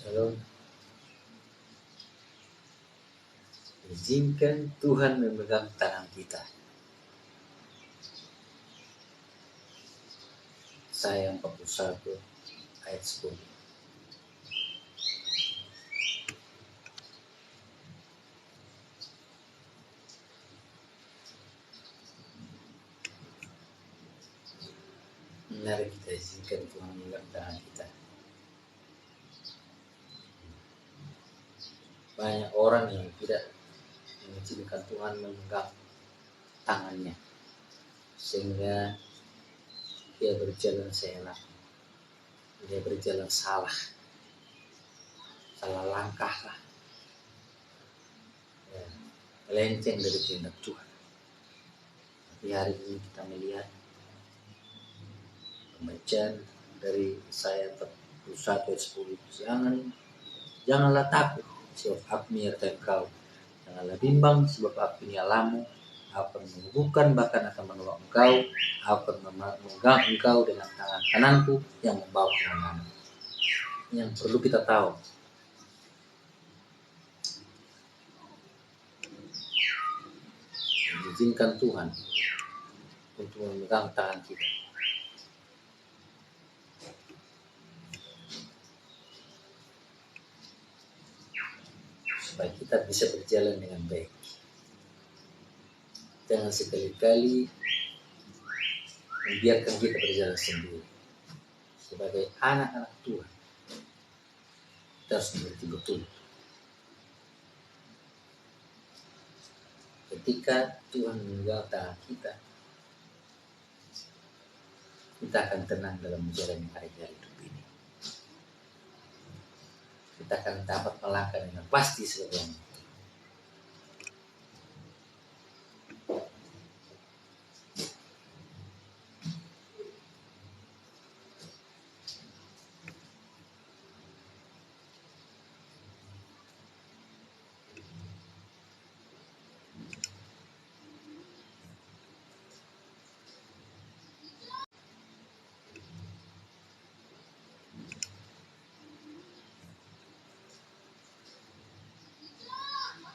Shalom. Izinkan Tuhan memegang tangan kita. Yesaya 41 ayat 10. Mari kita izinkan Tuhan memegang tangan kita. Banyak orang yang tidak mengizinkan Tuhan memegang tangannya, sehingga dia berjalan seenak, dia berjalan salah langkah lah, ya, melenceng dari kehendak Tuhan. Tapi hari ini kita melihat pembacaan dari Yesaya 41 ayat 10. Janganlah takut, sebab aku menyertai engkau. Janganlah bimbang, sebab aku menyalamu. Aku akan menyembuhkan, bahkan akan menolong engkau. Aku akan memegang engkau dengan tangan kananku yang membawa kemenangan. Yang perlu kita tahu, mengizinkan Tuhan untuk memegang tangan kita, supaya kita bisa berjalan dengan baik. Jangan sekali-kali membiarkan kita berjalan sendiri. Sebagai anak-anak Tuhan, kita harus mengerti betul. Ketika Tuhan memegang tangan kita, kita akan tenang dalam menjalani hari-hari hidup ini. Kita akan dapat melangkah dengan pasti sebelum.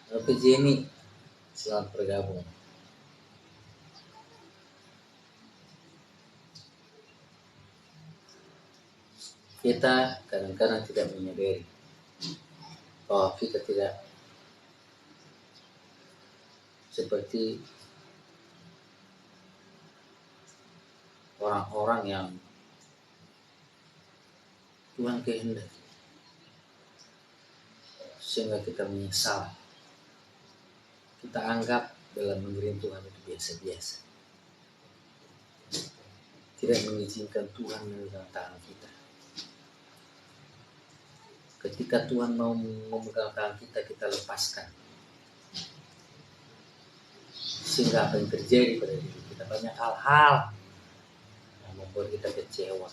Oke Jenny, selamat bergabung. Kita kadang-kadang tidak menyadari bahwa kita tidak seperti orang-orang yang Tuhan kehendaki, sehingga kita menyesal. Kita anggap dalam mengirim Tuhan itu biasa-biasa, tidak mengizinkan Tuhan memegang tangan kita. Ketika Tuhan mau memegang tangan kita, kita lepaskan, sehingga apa yang terjadi pada diri kita, banyak hal-hal yang membuat kita kecewa.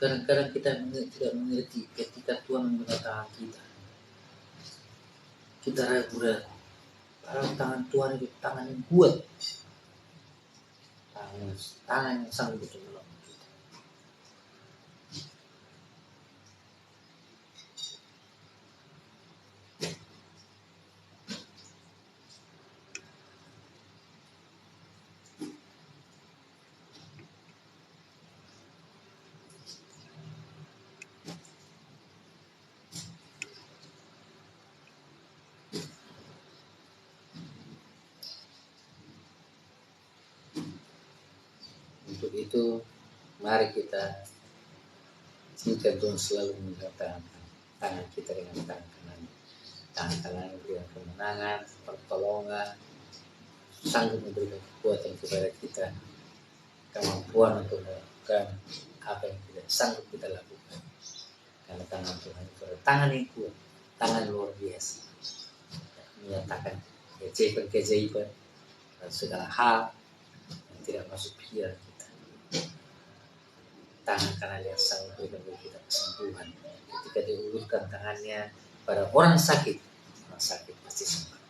Kadang-kadang kita tidak mengerti ketika Tuhan memegang tangan kita, kita ragu-ragu. Padahal tangan Tuhan itu tangan yang kuat, tangan yang sanggup untuk menolong kita. Untuk itu, mari kita jika Tuhan selalu memegang tangan kita dengan tangan kanan. Tangan kanan memberikan kemenangan, pertolongan, sanggup memberikan kekuatan kepada kita, kemampuan untuk melakukan apa yang tidak sanggup kita lakukan. Karena tangan Tuhan itu adalah tangan yang kuat, tangan luar biasa, menyatakan keajaiban dan segala hal yang tidak masuk pikiran kita. Tangan kanan yang sanggup memberi kita kesembuhan. Ketika diulurkan tangannya pada orang sakit pasti sembuh.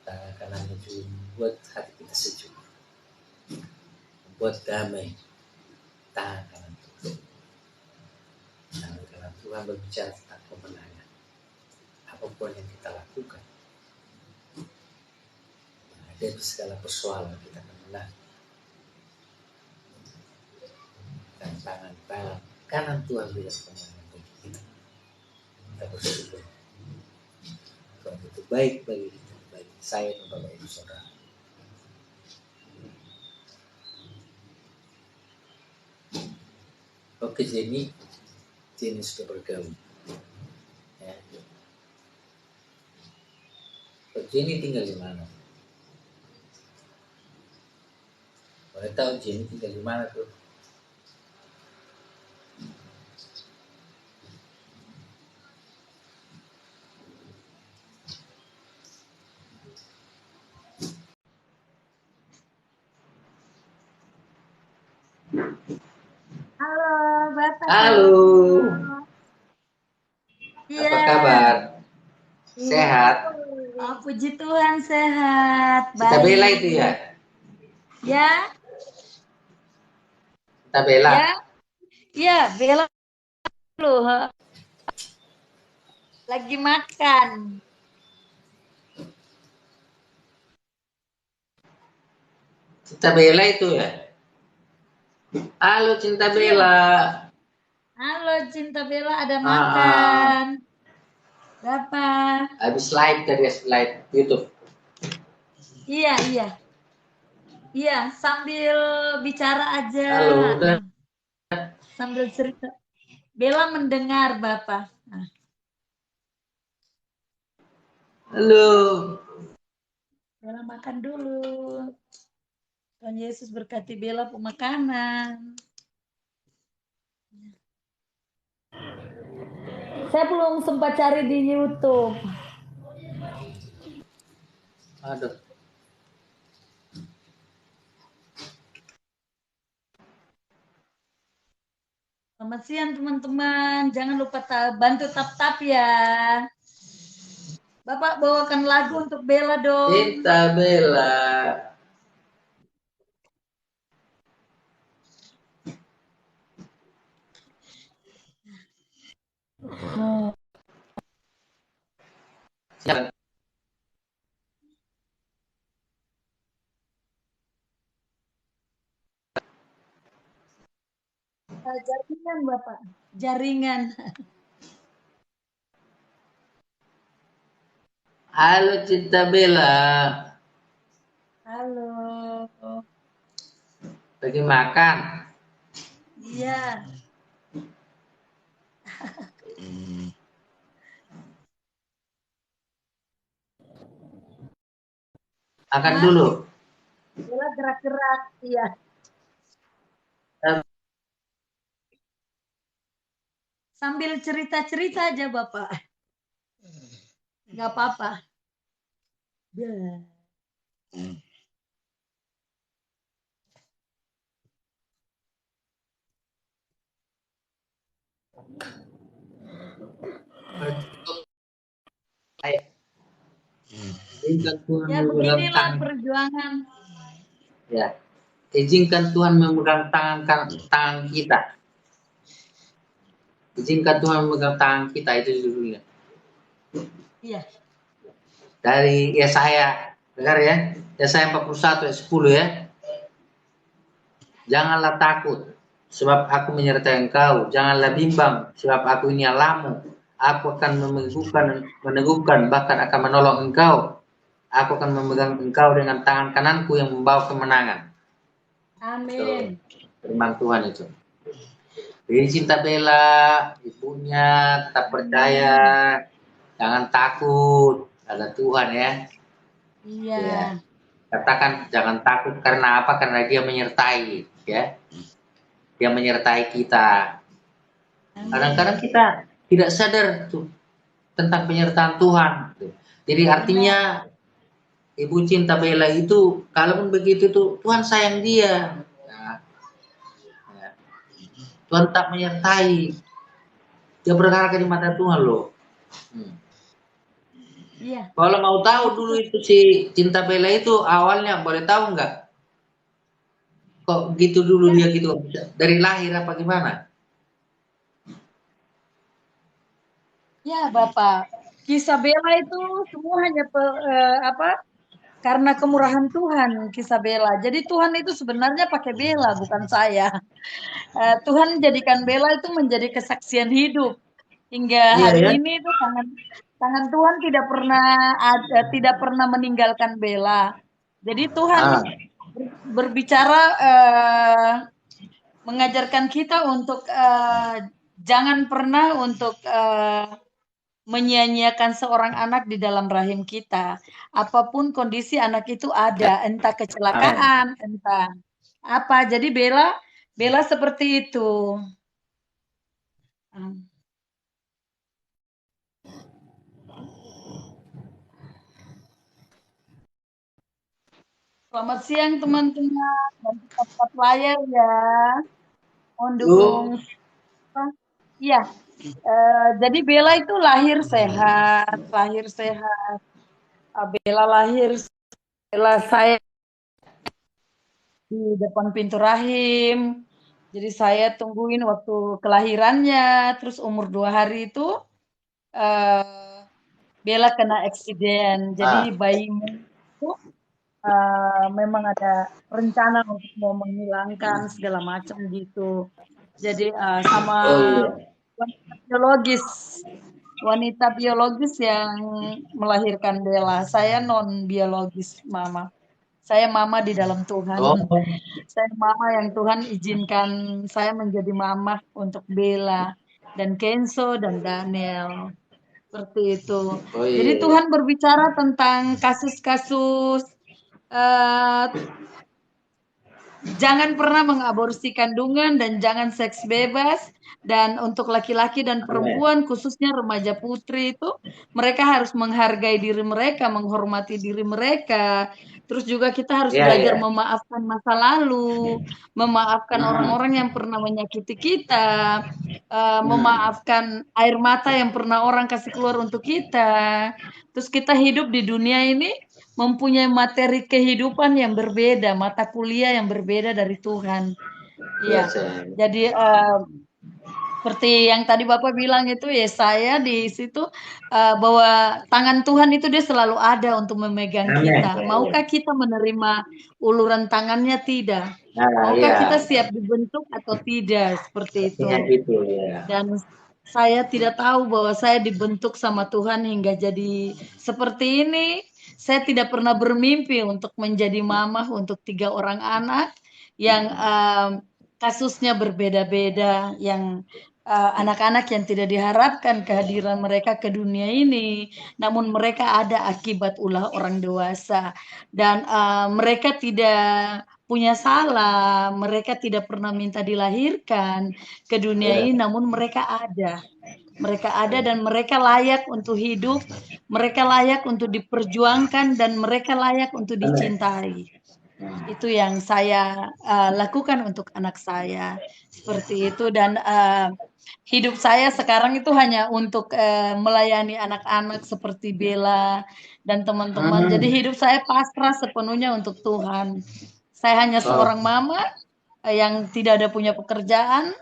Tangan kanan itu membuat hati kita sejuk, buat damai, tangan kanan Tuhan. Tangan kanan Tuhan berbicara tentang kemenangan. Apapun yang kita lakukan, dari segala persoalan kita akan menang. Dan tangan kanan Tuhan berikan kemenangan bagi kita. Kita bersyukur. Tuhan itu baik bagi kita, bagi saya dan Bapak Ibu Saudara. Oke, Jenny sudah bergabung. Ya. Jenny tinggal di mana? Boleh tahu Jenny tinggal di mana tuh? Halo, Bapak. Halo. Ya. Apa kabar? Sehat? Oh, puji Tuhan sehat. Kita Bella itu ya? Ya. Kita Bella? Ya, Bella loh. Lagi makan. Cinta Bella itu ya? Halo Cinta Bella. Halo Cinta Bella, ada makan. Berapa? Habis live dari live YouTube. Iya. Iya, sambil bicara aja. Halo, udah. Sambil cerita. Bella mendengar Bapak. Halo. Bella makan dulu. Tuhan Yesus berkati Bella pemakanan. Saya belum sempat cari di YouTube. Aduh. Selamat siang teman-teman. Jangan lupa bantu tap-tap ya. Bapak bawakan lagu untuk Bella dong. Cinta Bella. Siap. Jaringan Bapak. Jaringan. Halo Cinta Bella. Halo. Lagi makan? Iya. Makan dulu. Bella gerak-gerak, iya. Sambil cerita-cerita aja Bapak. Nggak apa-apa. Ya. Izinkan Tuhan Ya beginilah perjuangan. Ya, izinkan Tuhan memegang tangan kita. Izinkan Tuhan memegang tangan kita, itu judulnya. Iya. Dari Yesaya, dengar ya, Yesaya 41 ayat 10 ya. Janganlah takut, sebab aku menyertai engkau. Janganlah bimbang, sebab aku ini Allahmu. Aku akan meneguhkan, bahkan akan menolong engkau. Aku akan memegang engkau dengan tangan kananku yang membawa kemenangan. Amin. Firman Tuhan itu. Jadi Cinta Bella, ibunya tetap percaya, jangan takut, ada Tuhan ya. Iya. Ya. Katakan jangan takut karena apa? Karena Dia menyertai, ya. Dia menyertai kita. Kadang-kadang kita tidak sadar tuh tentang penyertaan Tuhan. Jadi artinya Ibu Cinta Bella itu, kalaupun begitu tuh Tuhan sayang dia. Tuhan tak menyertai. Dia berharga di mata Tuhan loh. Iya. Kalau mau tahu dulu itu si Cinta Bella itu awalnya, boleh tahu nggak? Kok gitu dulu dia gitu? Dari lahir apa gimana? Ya, Bapak. Kisah Bella itu semua hanya apa? Karena kemurahan Tuhan, kisah Bella. Jadi Tuhan itu sebenarnya pakai Bella, bukan saya. Tuhan jadikan Bella itu menjadi kesaksian hidup. Hingga Iya hari ya. ini itu tangan tangan Tuhan tidak pernah ada, tidak pernah meninggalkan Bella. Jadi Tuhan Ah, berbicara mengajarkan kita untuk jangan pernah untuk menyia-nyiakan seorang anak di dalam rahim kita. Apapun kondisi anak itu ada, entah amin. kecelakaan, entah apa. Jadi Bella, Bella seperti itu. Hmm. Selamat siang teman-teman dan tetap layar ya. Mohon dukung. Lu, Iya, jadi Bella itu lahir sehat, lahir sehat. Bella lahir, Bella saya di depan pintu rahim. Jadi saya tungguin waktu kelahirannya, terus umur 2 hari itu eh, Bella kena eksiden. Jadi ah, bayimu itu memang ada rencana untuk mau menghilangkan segala macam gitu. Jadi sama oh iya. wanita biologis, wanita biologis yang melahirkan Bella. Saya non biologis, Mama. Saya mama di dalam Tuhan. Oh, Saya mama yang Tuhan izinkan saya menjadi mama untuk Bella dan Kenzo dan Daniel. Seperti itu. oh Jadi iya, iya. Tuhan berbicara tentang kasus-kasus eh, jangan pernah mengaborsi kandungan dan jangan seks bebas. Dan untuk laki-laki dan Amin. perempuan, khususnya remaja putri itu, mereka harus menghargai diri mereka, menghormati diri mereka. Terus juga kita harus Iya, belajar iya. memaafkan masa lalu, memaafkan Hmm, orang-orang yang pernah menyakiti kita, hmm. memaafkan air mata yang pernah orang kasih keluar untuk kita. Terus kita hidup di dunia ini mempunyai materi kehidupan yang berbeda, mata kuliah yang berbeda dari Tuhan. Iya, Iya. saya. Jadi seperti yang tadi Bapak bilang itu ya saya di situ bahwa tangan Tuhan itu dia selalu ada untuk memegang Amin. kita. Maukah kita menerima uluran tangannya? Tidak. Nah, Maukah iya. kita siap dibentuk atau tidak? Seperti Sepertinya itu. gitu ya. Dan saya tidak tahu bahwa saya dibentuk sama Tuhan hingga jadi seperti ini. Saya tidak pernah bermimpi untuk menjadi mamah untuk 3 orang anak yang kasusnya berbeda-beda, yang anak-anak yang tidak diharapkan kehadiran mereka ke dunia ini, namun mereka ada akibat ulah orang dewasa dan mereka tidak punya salah, mereka tidak pernah minta dilahirkan ke dunia Iya. ini, namun mereka ada. Mereka ada dan mereka layak untuk hidup, mereka layak untuk diperjuangkan, dan mereka layak untuk Amin. dicintai. Itu yang saya lakukan untuk anak saya. Seperti itu dan hidup saya sekarang itu hanya untuk melayani anak-anak seperti Bella dan teman-teman. Jadi Hmm. hidup saya pasrah sepenuhnya untuk Tuhan. Saya hanya Oh, seorang mama yang tidak ada punya pekerjaan.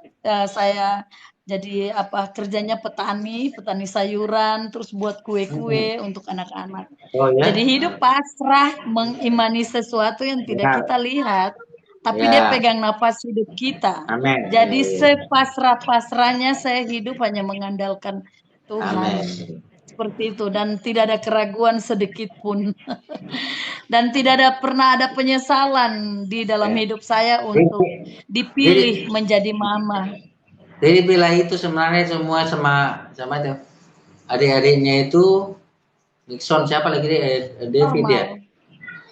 Saya jadi apa kerjanya petani, petani sayuran, terus buat kue-kue hmm. untuk anak-anak. Oh Jadi ya. hidup pasrah mengimani sesuatu yang tidak Ya, kita lihat, tapi dia ya. pegang napas hidup kita. Amin. Ya, Jadi ya. sepasrah-pasrahnya saya hidup hanya mengandalkan Tuhan. Amin. Seperti itu dan tidak ada keraguan sedikit pun. Dan tidak ada pernah ada penyesalan di dalam Ya. hidup saya Jadi, untuk jadi, dipilih menjadi mama. jadi Bila itu sebenarnya semua sama sama itu adik-adiknya itu Nixon siapa lagi dia David ya. Normal.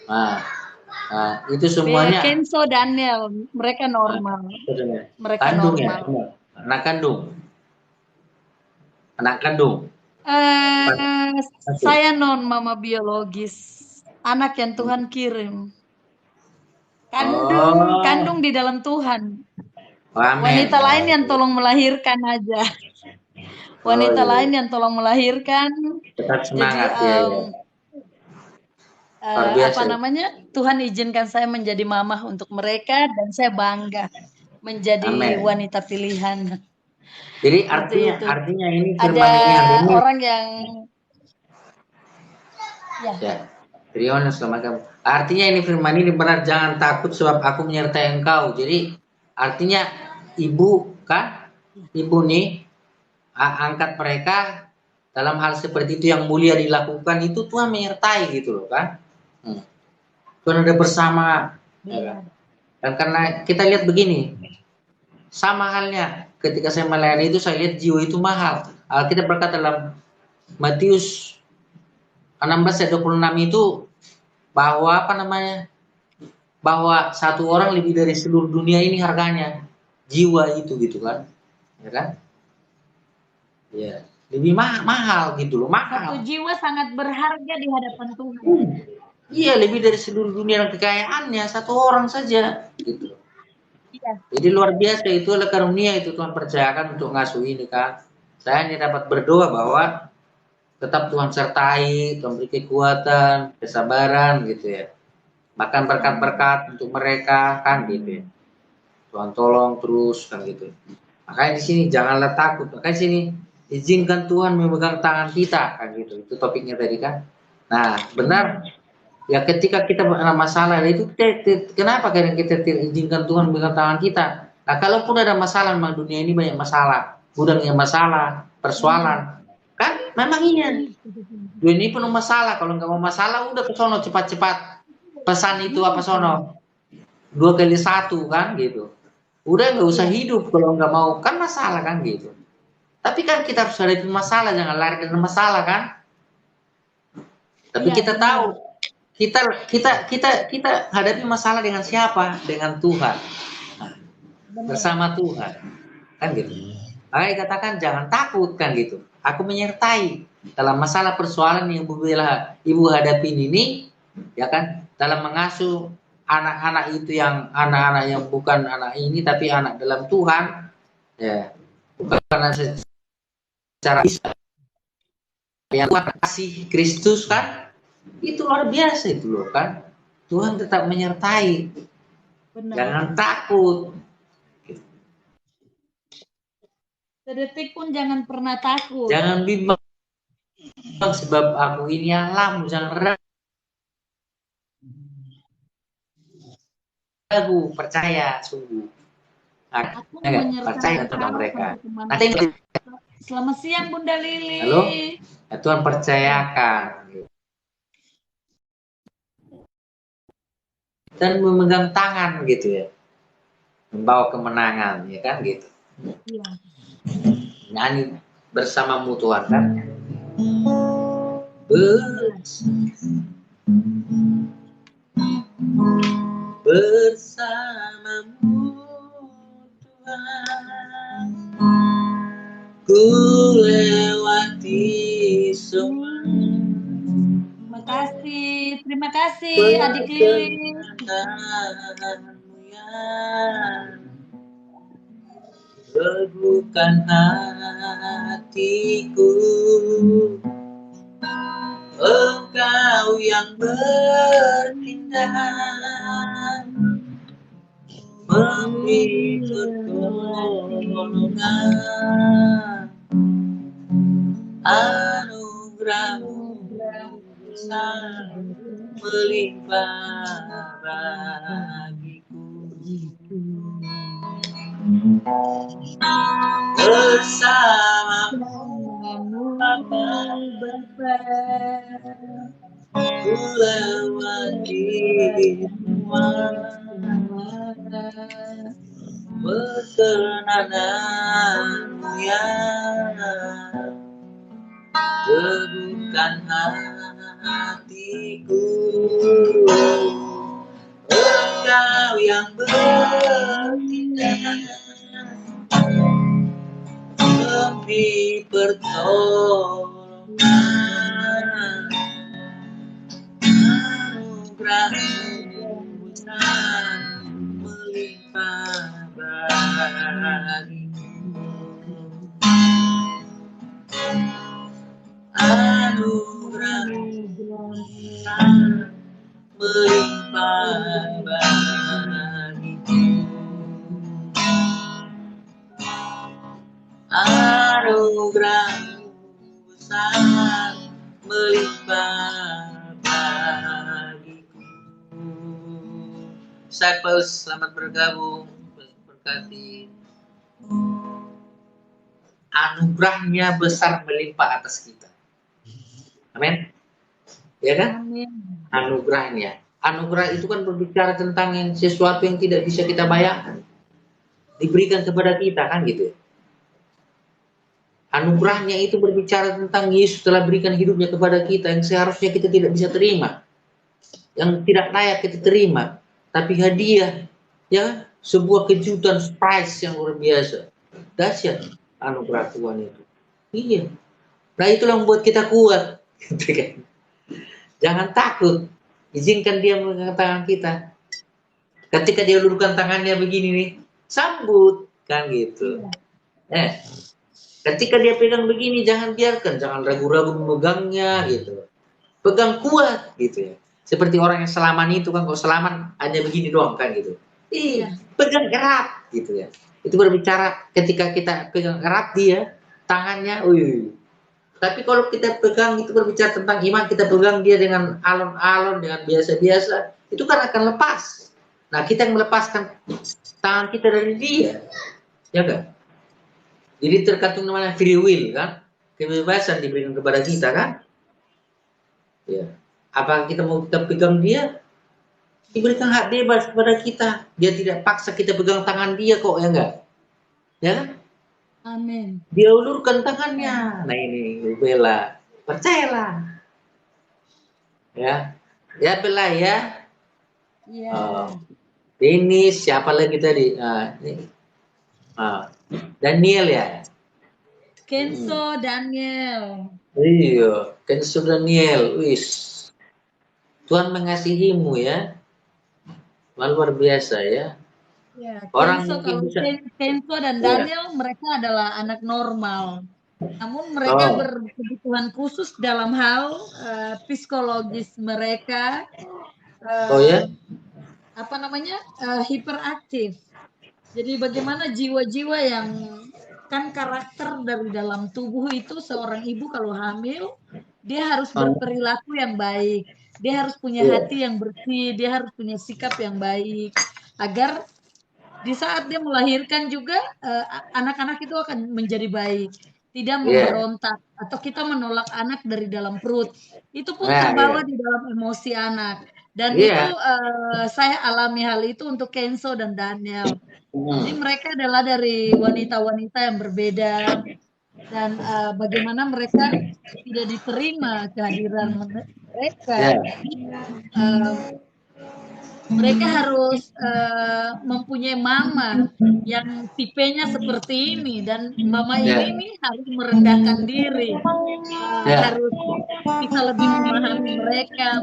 Nah, nah, itu semuanya Kenzo, Daniel, mereka nah, normal. Mereka kandung ya, normal. benar. Anak kandung, anak kandung. Eh, Satu. saya non mama biologis. Anak yang Tuhan kirim. Kandung, kandung Oh, di dalam Tuhan. amin. Wanita lain Ya, yang ya. tolong melahirkan aja. Oh Wanita iya, lain yang tolong melahirkan. tetap Jadi semangat ya, ya. Luar biasa. apa namanya, Tuhan izinkan saya menjadi mama untuk mereka dan saya bangga menjadi Amin. wanita pilihan. Jadi Seperti itu. artinya ini Ada firman ini hari ini orang yang ya, ya. Trion selamat kamu. Artinya ini firman ini benar, jangan takut sebab aku menyertai engkau. Jadi artinya ibu kan, ibu nih angkat mereka dalam hal seperti itu yang mulia dilakukan itu Tuhan menyertai gitu loh kan. Tuhan ada bersama, ya kan? benar. Dan karena kita lihat begini, sama halnya ketika saya melayani itu saya lihat jiwa itu mahal. Kita berkata dalam Matius 16 ayat 26 itu bahwa apa namanya? Bahwa satu orang lebih dari seluruh dunia ini harganya. Jiwa itu gitu kan. Ya kan? Ya, lebih mahal gitu loh, Satu mahal. jiwa sangat berharga di hadapan Tuhan. Iya, lebih dari seluruh dunia dan kekayaannya satu orang saja gitu. Iya. Jadi luar biasa, itu adalah karunia itu Tuhan percayakan untuk ngasuh ini kan. Saya hanya dapat berdoa bahwa tetap Tuhan sertai, Tuhan beri kekuatan, kesabaran gitu ya. Bahkan berkat-berkat untuk mereka kan gitu ya. Tuhan tolong terus kan gitu. Makanya di sini janganlah takut. Makanya di sini izinkan Tuhan memegang tangan kita kan gitu. Itu topiknya tadi kan. Nah, benar. Ya ketika kita ada masalah itu kenapa kadang kita tidak izinkan Tuhan memegang tangan kita? Nah, kalaupun ada masalah, memang dunia ini banyak masalah, gudangnya masalah, persoalan, kan? Memang iya. Dunia ini penuh masalah. Kalau nggak mau masalah, udah ke sono cepat-cepat. Pesan itu apa sono? 2 kali 1 kan gitu. Udah nggak usah hidup kalau nggak mau, kan masalah kan gitu. Tapi kan kita harus hadapi masalah, jangan lari dari masalah kan. Tapi Iya, kita benar. tahu kita hadapi masalah dengan siapa? Dengan Tuhan. Benar. Bersama Tuhan. Kan gitu. Makanya katakan jangan takut kan gitu. Aku menyertai dalam masalah persoalan yang ibu hadapin ini, ya kan, dalam mengasuh anak-anak itu yang anak-anak yang bukan anak ini tapi anak dalam Tuhan, ya, bukan secara bisa yang Tuhan kasih Kristus kan, itu luar biasa itu loh kan. Tuhan tetap menyertai. Benar. Jangan takut. Sedetik pun jangan pernah takut. Jangan bimbang sebab aku ini alam, jangan ragu, percaya sungguh. Aku Percaya menyertai sama kamu mereka. sampai kemana. Nanti Selamat siang Bunda Lili. halo, ya Tuhan percayakan dan memegang tangan gitu ya, membawa kemenangan ya kan gitu. Iya. Nyanyi bersamamu Tuhan kan. Bersamamu Tuhan, ku lewati semua. Terima kasih Adik Lili. Teguhkan hatiku, Engkau yang bertindak, memberi pertolongan, anugerah-Mu melimpah bagiku. Bersamamu Bapa, ku lewati semua perkenananmu yang teguhkan hatiku, Engkau yang bertindak, memberi pertolongan, anugerah-Mu besar melimpah bagiku. Anugerah-Mu besar melimpah bagiku. Anugerahmu besar melimpah bagiku. Disciples, selamat bergabung, berkati. Anugerahnya besar melimpah atas kita. Amin. Ya kan? Amin. Anugerahnya. Anugerah itu kan berbicara tentang sesuatu yang tidak bisa kita bayangkan. Diberikan kepada kita kan gitu. Anugerahnya itu berbicara tentang Yesus telah berikan hidupnya kepada kita yang seharusnya kita tidak bisa terima. Yang tidak layak kita terima. Tapi hadiah. Ya, sebuah kejutan surprise yang luar biasa. Dahsyat anugerah Tuhan itu. Iya. Nah itulah yang membuat kita kuat. Jangan takut. Izinkan dia memegang tangan kita. Ketika dia ulurkan tangannya begini nih, sambut. Kan gitu. Ketika dia pegang begini, jangan biarkan. Jangan ragu-ragu memegangnya gitu. Pegang kuat gitu ya. Seperti orang yang selaman itu kan. Kalau selaman hanya begini doang kan gitu. Pegang erat gitu ya. Itu berbicara ketika kita pegang erat dia, tangannya, Tapi kalau kita pegang itu berbicara tentang iman, kita pegang dia dengan alon-alon, dengan biasa-biasa, itu kan akan lepas. Nah, kita yang melepaskan tangan kita dari dia. Ya kan? Jadi tergantung namanya free will kan? Kebebasan diberikan kepada kita kan? Ya. Apakah kita mau kita pegang dia? Diberikan hak bebas kepada kita. Dia tidak paksa kita pegang tangan dia kok, ya enggak? Ya kan? Amin. Dia ulurkan tangannya. Nah ini Bella, percayalah. Ya, ya Bella ya. Iya. Ini siapa lagi tadi? Daniel ya. Kenzo Daniel. Iya, Kenzo Daniel. Wis. Tuhan mengasihimu ya. Luar biasa ya. Ya, Orang Kenzo, mungkin kalau bisa. Kenzo dan Daniel mereka adalah anak normal. Namun mereka berkebutuhan khusus dalam hal psikologis mereka. Apa namanya? Hiperaktif. Jadi bagaimana jiwa-jiwa yang kan karakter dari dalam tubuh itu seorang ibu kalau hamil dia harus berperilaku yang baik, dia harus punya hati yang bersih, dia harus punya sikap yang baik agar di saat dia melahirkan juga anak-anak itu akan menjadi baik, tidak memberontak atau kita menolak anak dari dalam perut. Itu pun terbawa di dalam emosi anak. Dan itu saya alami hal itu untuk Kenzo dan Daniel. Jadi mereka adalah dari wanita-wanita yang berbeda dan bagaimana mereka tidak diterima kehadiran mereka. Mereka harus mempunyai mama yang tipenya seperti ini dan mama ini nih harus merendahkan diri, harus bisa lebih memahami mereka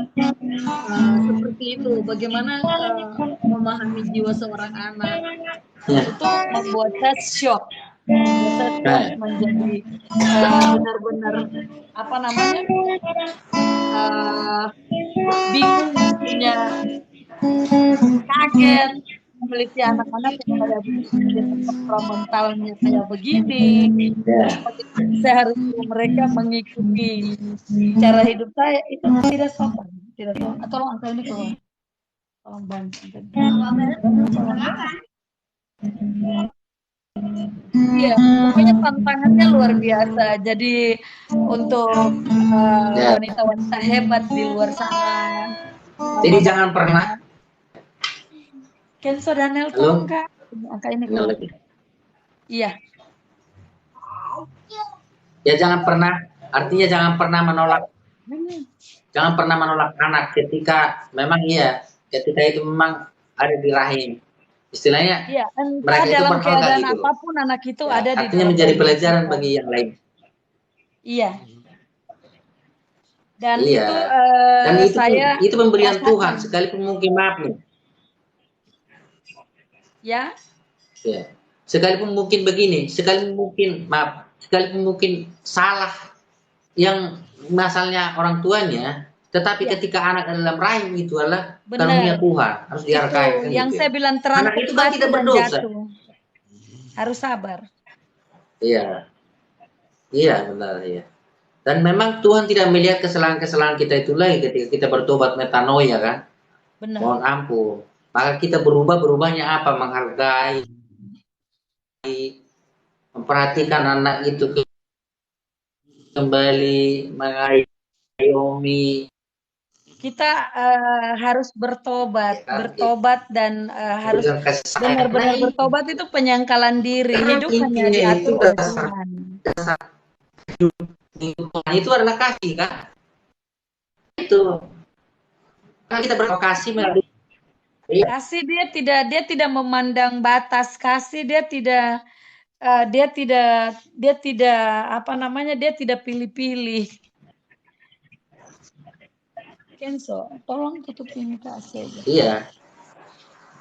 seperti itu. Bagaimana memahami jiwa seorang anak itu membuat saya shock. Saya menjadi benar-benar apa namanya bingung, punya kaget memiliki anak-anak yang pada mentalnya kayak begini. Saya harus mereka mengikuti cara hidup saya itu tidak sopan, tidak sopan. Tolong angkat ini keluar, tolong bantu. Iya, pokoknya tantangannya luar biasa. Jadi untuk wanita-wanita hebat di luar sana. Jadi jangan pernah. Kenzo Daniel tolong Kak. Angka ini keluar. Iya. Ya jangan pernah. Artinya jangan pernah menolak. Jangan pernah menolak anak ketika memang ketika itu memang ada di rahim. Istilahnya mereka itu dalam keadaan gitu. Apapun anak itu ada di artinya menjadi pelajaran bagi yang lain. Iya. Dan itu pemberian Tuhan sekalipun mungkin maaf nih. Ya. Sekalipun mungkin begini, sekalipun mungkin salah yang masalahnya orang tuanya, Tetapi Ya. ketika anak dalam rahim itu adalah Benar. karunia Tuhan, harus dihargai. Itu yang gitu. saya bilang Anak terangkat itu kan batu tidak dan berdosa. jatuh. Harus sabar. Iya, iya benar ya. Dan memang Tuhan tidak melihat kesalahan-kesalahan kita itu lagi ketika kita bertobat metanoia kan. Benar. Mohon ampun. Maka kita berubahnya apa? Menghargai, memperhatikan anak itu kembali, mengayomi. Kita harus bertobat, Ya kan? bertobat dan harus Berikan kasih sayang. benar-benar bertobat itu penyangkalan diri. Karena Hidup hanya intinya itu diatur oleh dasar Tuhan. Tuhan itu adalah kasih kan? Itu. Karena kita berkasih melalui Kasih dia tidak memandang batas, kasih dia tidak apa namanya, dia tidak pilih-pilih. Kenzo, tolong tutup pintu AC. Iya.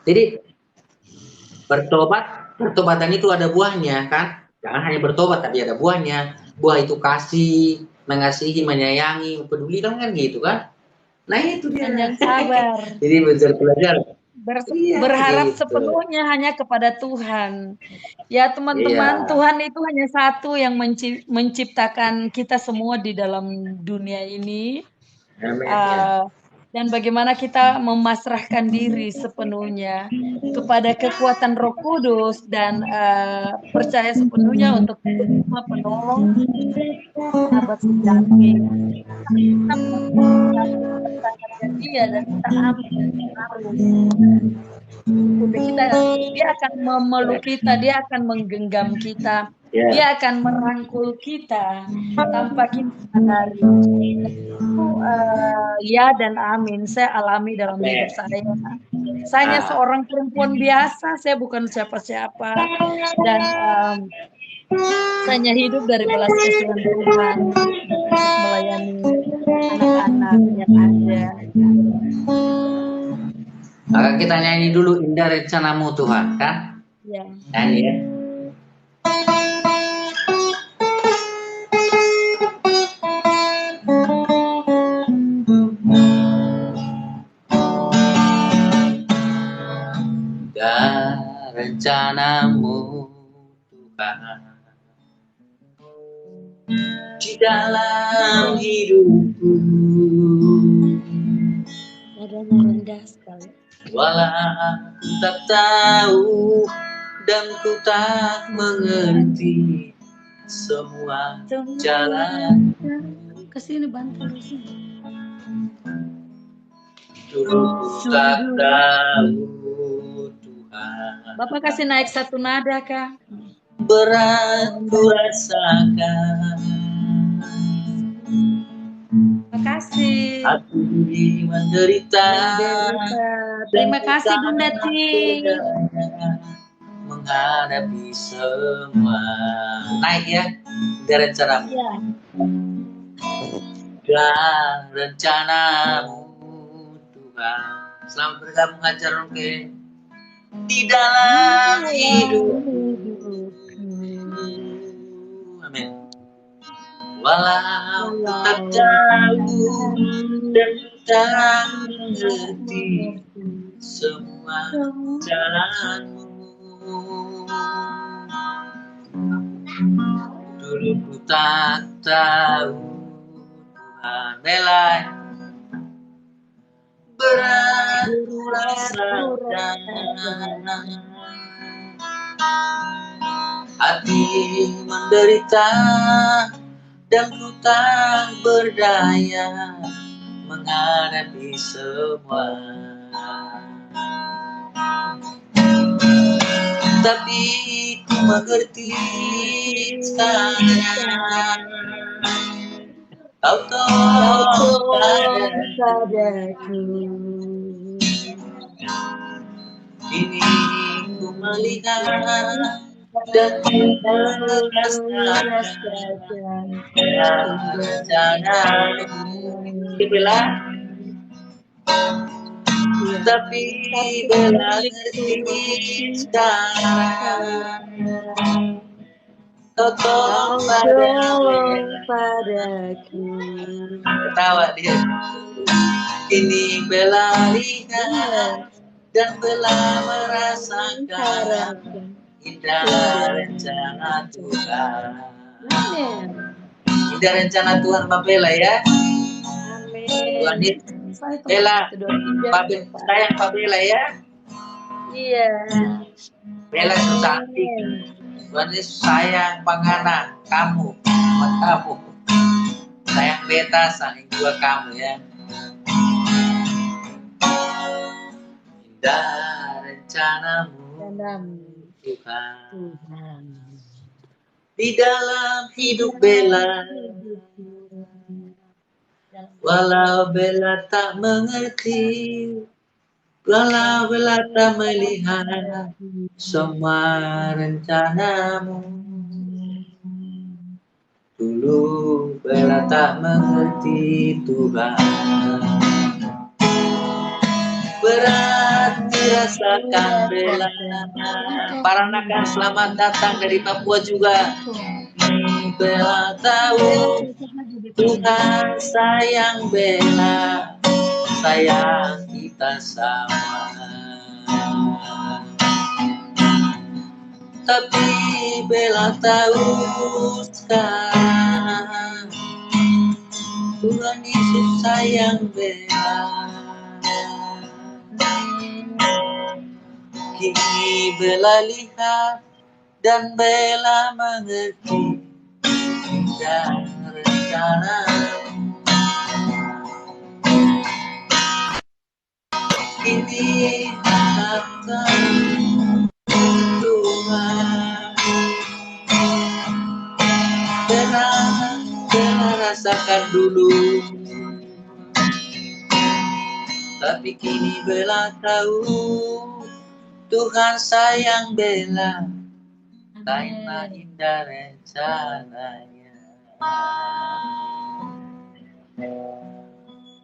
Jadi pertobatan itu ada buahnya kan? Jangan hanya bertobat tapi ada buahnya. Buah itu kasih, mengasihi, menyayangi, peduli kan gitu kan? Nah itu dia. Panjang sabar. Jadi belajar belajar. Berharap gitu. sepenuhnya hanya kepada Tuhan. Ya teman-teman, Iya. Tuhan itu hanya satu yang menciptakan kita semua di dalam dunia ini. Amin, ya. Dan bagaimana kita memasrahkan diri sepenuhnya kepada kekuatan Roh Kudus dan percaya sepenuhnya untuk semua penolong sahabat sejati. Kita percaya dia dan kita dia akan memeluk kita, dia akan menggenggam kita, dia akan merangkul kita tanpa kita sadari. Ya dan amin, saya alami dalam hidup saya. Saya hanya seorang perempuan biasa, saya bukan siapa-siapa, dan saya hanya hidup dari belas kasihan Tuhan melayani anak-anak yang ada. Maka kita nyanyi dulu Indah Rencanamu Tuhan, kan? Ya. Nyanyi ya. Indah rencanamu Tuhan di dalam hidupku. Nadanya rendah sekali. Walau ku tak tahu dan ku tak mengerti semua jalan. Kesini bantu sini. Dulu ku tak tahu Tuhan. Bapak kasih naik satu nada kah? Berat ku rasakan. Makasih. Hati menderita. Terima kasih Bunda Ting. Menghadapi semua. Naik ya, dari rencanamu. Ya. Dan rencanamu Tuhan. Selamat bergabung acara oke. Di dalam hidupku. Amin. Walau tak tahu dan tak mengerti semua jalanmu. Dulu ku tak tahu Tuhan belai berat ku rasakan. Hati menderita dan ku tak berdaya menghadapi semua. Tapi ku mengerti sekarang kau tolong padaku. Kini ku melihat dan ku merasakan rencanamu. Dibilang tapi bela ngerti sekarang kau tolong Kau pada tolong Bella. padaku. Ketawa dia. Ini Bella Benar. lihat dan Bella merasakan Mengharapkan indah indah. rencana Tuhan. Amin. Indah rencana Tuhan Mbak Bella ya. Tuhan Amin. Yesus. Saya teman Bella, satu dua tiga Pak. sayang Mbak Bella ya. Iya. Bella itu cantik. Amin. Tuhan Yesus sayang pangana kamu, sama kamu. Sayang beta, sayang juga kamu ya. Indah rencanamu Tuhan Tuhan. di dalam hidup Bella. Walau Bella tak mengerti, walau Bella tak melihat semua rencanamu. Dulu Bella tak mengerti Tuhan. Berat dirasakan Bella. Para nakan selamat datang dari Papua juga. Bella tahu Tuhan sayang Bella, sayang kita sama. Tapi Bella tahu sekarang Tuhan Yesus sayang Bella. Kini Bella lihat dan Bella mengerti dan rencana. Kini datang Tuhan. Bella rasakan dulu, tapi kini Bella tahu Tuhan sayang Bella, karena indah rencananya.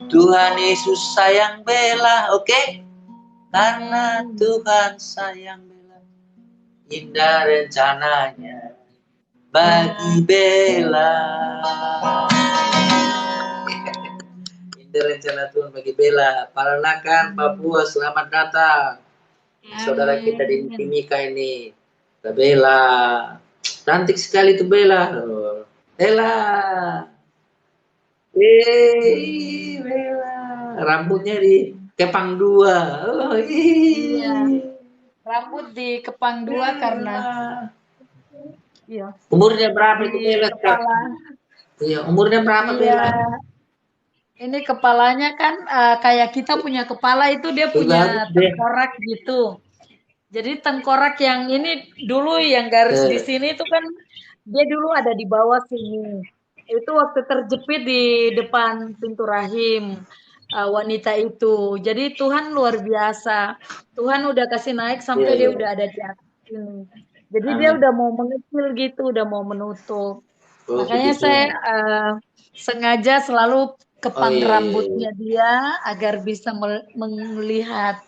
Tuhan Yesus sayang Bella, oke? Karena Tuhan sayang Bella, indah rencananya bagi Bella. Indah rencana Tuhan bagi Bella. Paranakan Papua, selamat datang. Saudara kita di Timika ini, Bella. Cantik sekali tuh Bella. Bella. Bella. Rambutnya di kepang dua. Oh, iya. Rambut di kepang dua karena iya. Umurnya berapa itu Bella? Iya, umurnya berapa Bella? Ini kepalanya kan kayak kita punya kepala itu dia punya tengkorak gitu. Jadi tengkorak yang ini dulu yang garis di sini itu kan dia dulu ada di bawah sini. Itu waktu terjepit di depan pintu rahim wanita itu. Jadi Tuhan luar biasa. Tuhan udah kasih naik sampai dia udah ada di atas sini. Jadi dia udah mau mengecil gitu, udah mau menutup. Makanya saya sengaja selalu kepang rambutnya dia agar bisa melihat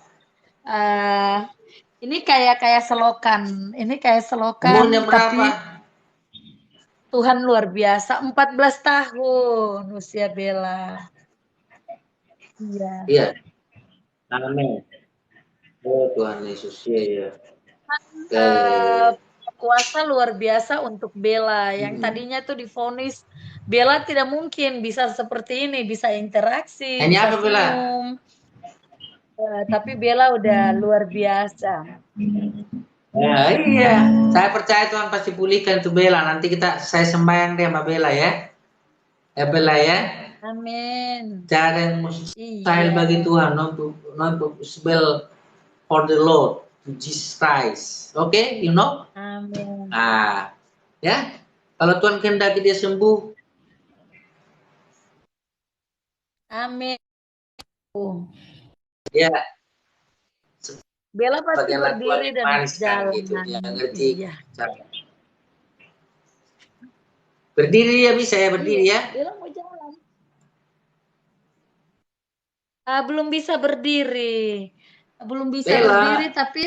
ini kayak selokan. Ini kayak selokan. Umurnya berapa? Tapi Tuhan luar biasa. 14 tahun usia Bella. Iya. Iya. Amin. Oh Tuhan Yesus ya. Kuasa luar biasa untuk Bella. Yang tadinya tuh divonis Bella tidak mungkin bisa seperti ini, bisa interaksi, Ini bisa apa Bella? senyum. Tapi Bella udah luar biasa. Ya, iya, saya percaya Tuhan pasti pulihkan itu Bella. Nanti saya sembahyang deh sama Bella ya. Ya Bella ya. Amin. Cara yang mustahil bagi Tuhan, not possible for the Lord, Jesus Christ. Oke, you know? Amin. Nah, ya. Kalau Tuhan kehendaki dia sembuh. Amin. Ya. Bella pasti berdiri dan jalan. Gitu. Ya, ngerti. Iya. Berdiri ya bisa ya, berdiri ya. Bella mau jalan. Belum bisa berdiri. Belum bisa berdiri tapi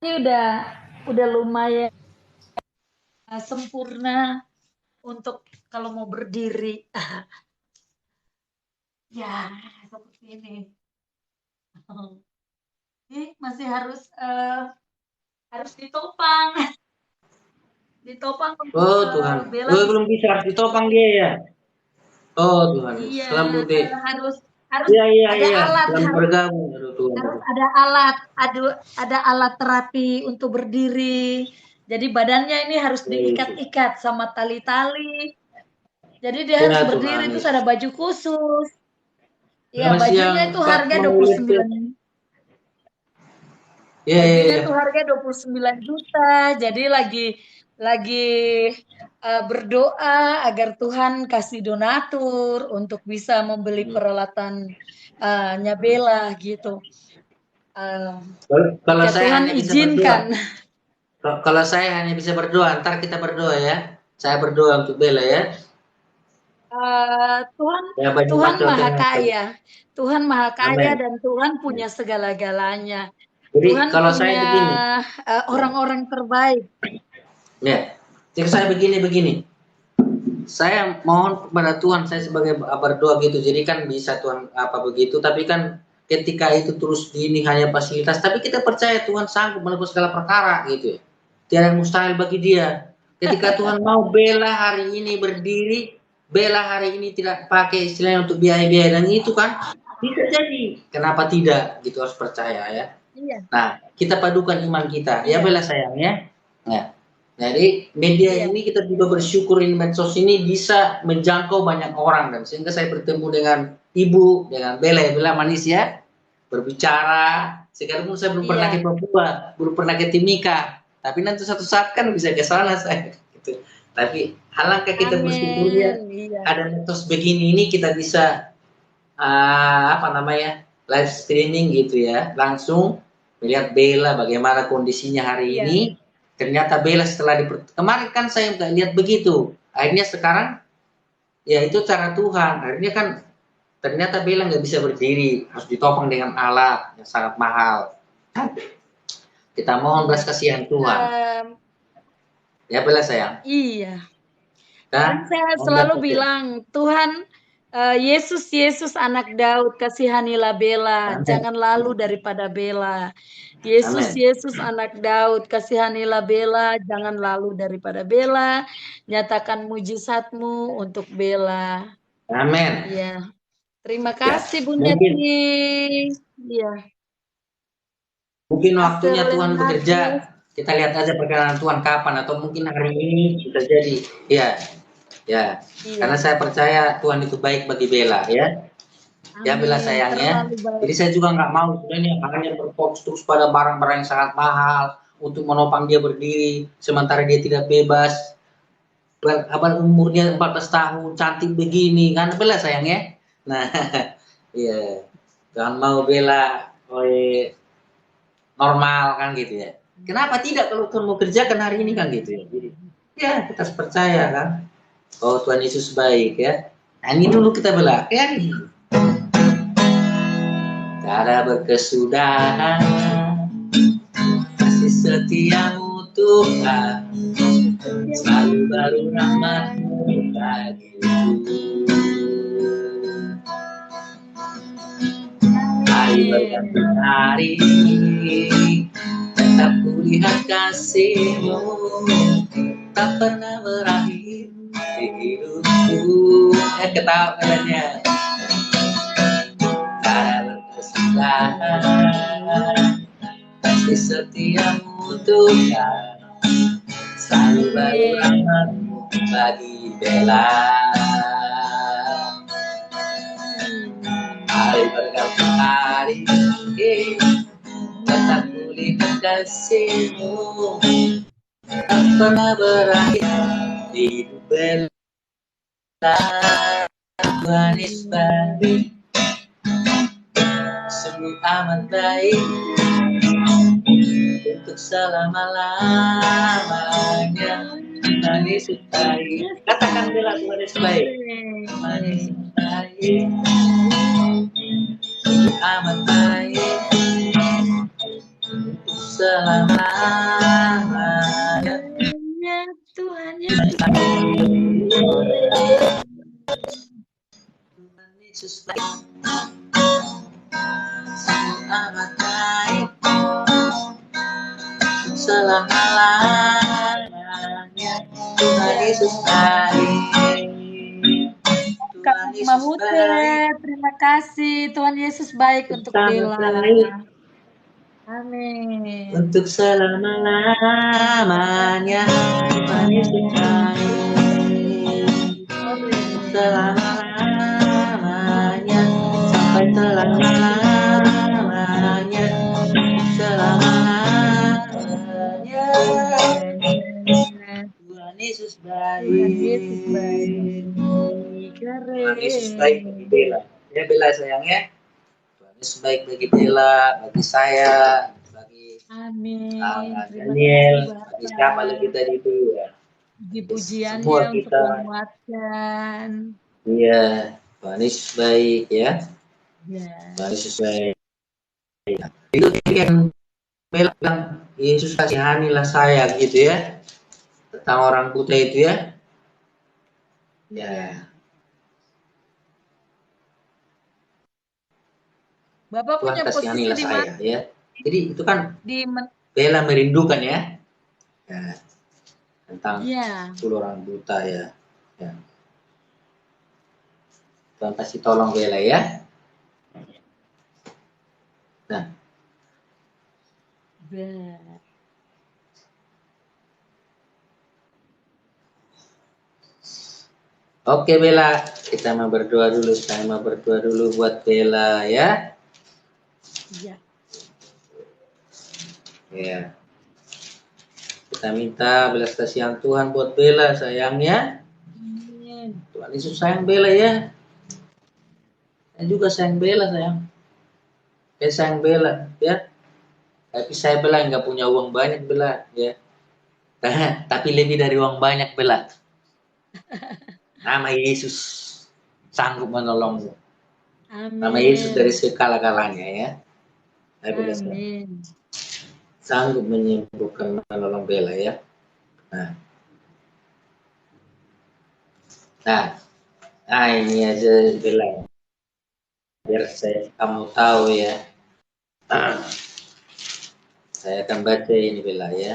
ini udah lumayan. sempurna untuk kalau mau berdiri. Ya, seperti ini. Ini masih harus ditopang. Ditopang untuk Oh Tuhan. Bella Oh bisa. belum bisa, harus ditopang dia ya. Oh Tuhan. Iya, Selamat Bude. harus harus Iya iya ada iya. alat, Selamat bergabung. Aduh Tuhan. harus ada alat terapi untuk berdiri. Jadi badannya ini harus Baik. diikat-ikat sama tali-tali. Jadi dia harus Ya berdiri Tuhan. terus ada baju khusus. Iya, Selamat siang bajunya itu Pak harga Maulid. 29. Iya iya Bajunya iya. tuh harga 29 juta. Jadi lagi berdoa agar Tuhan kasih donatur untuk bisa membeli peralatan Bella gitu. Kalau Jika saya Tuhan hanya bisa berdoa. izinkan. Kalau saya hanya bisa berdoa, ntar kita berdoa ya. Saya berdoa untuk Bella ya. Tuhan Ya baju Tuhan pakai untuk Maha yang Kaya. Tuhan Maha Kaya Amin. dan Tuhan punya segala-galanya. Jadi Tuhan kalau saya punya begini, orang-orang terbaik. ya, jadi saya begini. Saya mohon kepada Tuhan, saya sebagai berdoa gitu. Jadi kan bisa Tuhan apa begitu, tapi kan ketika itu terus ini hanya fasilitas, tapi kita percaya Tuhan sanggup menebus segala perkara gitu ya. Tiada yang mustahil bagi Dia. Ketika Tuhan mau Bella hari ini berdiri, Bella hari ini tidak pakai istilahnya untuk biaya-biaya dan itu kan bisa jadi. Kenapa tidak? Gitu harus percaya ya. Iya, Nah, kita padukan iman kita. Ya iya, Bella sayang ya. Nah, jadi media iya, ini kita juga bersyukur ini medsos ini bisa menjangkau banyak orang dan sehingga saya bertemu dengan ibu, dengan Bella, ya Bella manis ya, berbicara. Sekalipun saya belum pernah ke iya. Papua, belum pernah ke Timika, tapi nanti satu saat kan bisa ke sana saya. Gitu. Tapi alangkah kita Amin. bersyukurnya Iya, ada medsos begini ini kita bisa apa namanya live streaming gitu ya, langsung melihat Bella bagaimana kondisinya hari iya, ini. Ternyata Bella setelah kemarin kan saya nggak lihat begitu. Akhirnya sekarang ya itu cara Tuhan. Akhirnya kan ternyata Bella nggak bisa berdiri, harus ditopang dengan alat yang sangat mahal. Kita mohon iya. belas kasihan Tuhan. Em, Ya Bella sayang. iya. Kan Nah, saya mohon belas selalu kasihan. bilang, Tuhan, Yesus, Yesus anak Daud, kasihanilah Bella, Amin. jangan lalu daripada Bella. Yesus, Amin. Yesus anak Daud, kasihanilah Bella, jangan lalu daripada Bella. Nyatakan mujizatmu untuk Bella. Amin. Iya. Terima Ya, kasih Bu mungkin Neti. Iya. Mungkin Pastor waktunya Tuhan bekerja. Leonardus. Kita lihat aja perjalanan Tuhan kapan atau mungkin hari ini bisa jadi. Ya, ya. Iya. Karena saya percaya Tuhan itu baik bagi Bella ya. Ya Bella Amin. sayangnya. Terlalu baik. Jadi saya juga nggak mau sebenarnya hanya berfokus terus pada barang-barang yang sangat mahal untuk menopang dia berdiri sementara dia tidak bebas. Abang umurnya 14 tahun, cantik begini kan Bella sayangnya. Nah, iya. Jangan mau Bella normal kan gitu ya. Kenapa tidak kalau Tuhan mau kerjakan hari ini kan gitu ya. Jadi ya kita harus percaya kan. Oh Tuhan Yesus baik ya. Nah ini dulu kita bela ya. Cara berkesudahan kasih setiamu Tuhan, selalu baru rahmat-Mu bagiku. Hari berganti hari tetap kulihat kasih-Mu, tak pernah berakhir di hidupku. Ketawa katanya. Cara berkesudahan kasih setiamu Tuhan, selalu baru rahmat-Mu bagi Bella. Hari berganti hari tetap kulihat kasih-Mu, tak pernah berakhir di hidup Bella. Tuhan Yesus baik, sungguh amat baik untuk selama-lamanya. Tuhan Yesus baik. Katakan Bella, Tuhan Yesus baik. Tuhan Yesus baik, sungguh amat baik untuk selama-lamanya. Yesus baik, amat baik, selama-lamanya. Tuhan Yesus baik, Kak Tuhan Yesus Mahute, baik, terima kasih. Tuhan Yesus baik untuk sangat Bella. baik, Amin. untuk selama-lamanya. Tuhan Yesus baik, selama-lamanya, sampai selama-lamanya, selama-lamanya. Tuhan Yesus baik. Tuhan Yesus baik. Tuhan Yesus baik bagi Bella. Ya Bella sayangnya. Tuhan Yesus baik bagi Bella, bagi saya, bagi Amin. Terima Daniel, kasih bagi siapa lagi Bapak. tadi itu ya. Puji-pujiannya Semua untuk kita, menguatkan. iya, Tuhan Yesus baik ya. Ya. Tuhan Yesus baik. Itu yang Bella bilang, Yesus kasihanilah saya gitu ya. Tentang orang buta itu ya. Ya. Bapak Tuhan punya posisi kasihanilah di saya mana? ya. Jadi itu kan Di Bella merindukan ya. Ya. Tentang ya. 10 orang buta ya. Ya. Tuhan kasih tolong Bella ya. Nah, oke Bella, kita mau berdoa dulu. Saya mau berdoa dulu buat Bella ya. Ya. Ya. Kita minta belas kasihan Tuhan buat Bella sayangnya. Amin. Tuhan Yesus sayang Bella ya. Saya juga sayang Bella sayang. Saya sayang Bella ya. Tapi saya Bella nggak punya uang banyak Bella ya. Tapi lebih dari uang banyak Bella. Nama Yesus sanggup menolongmu. Nama Yesus dari Amin. segala-galanya ya. Amin. Sanggup menyembuhkan menolong Bella ya. Nah ini aja Bella. Biar kamu tahu ya. Saya akan baca ini Bella ya.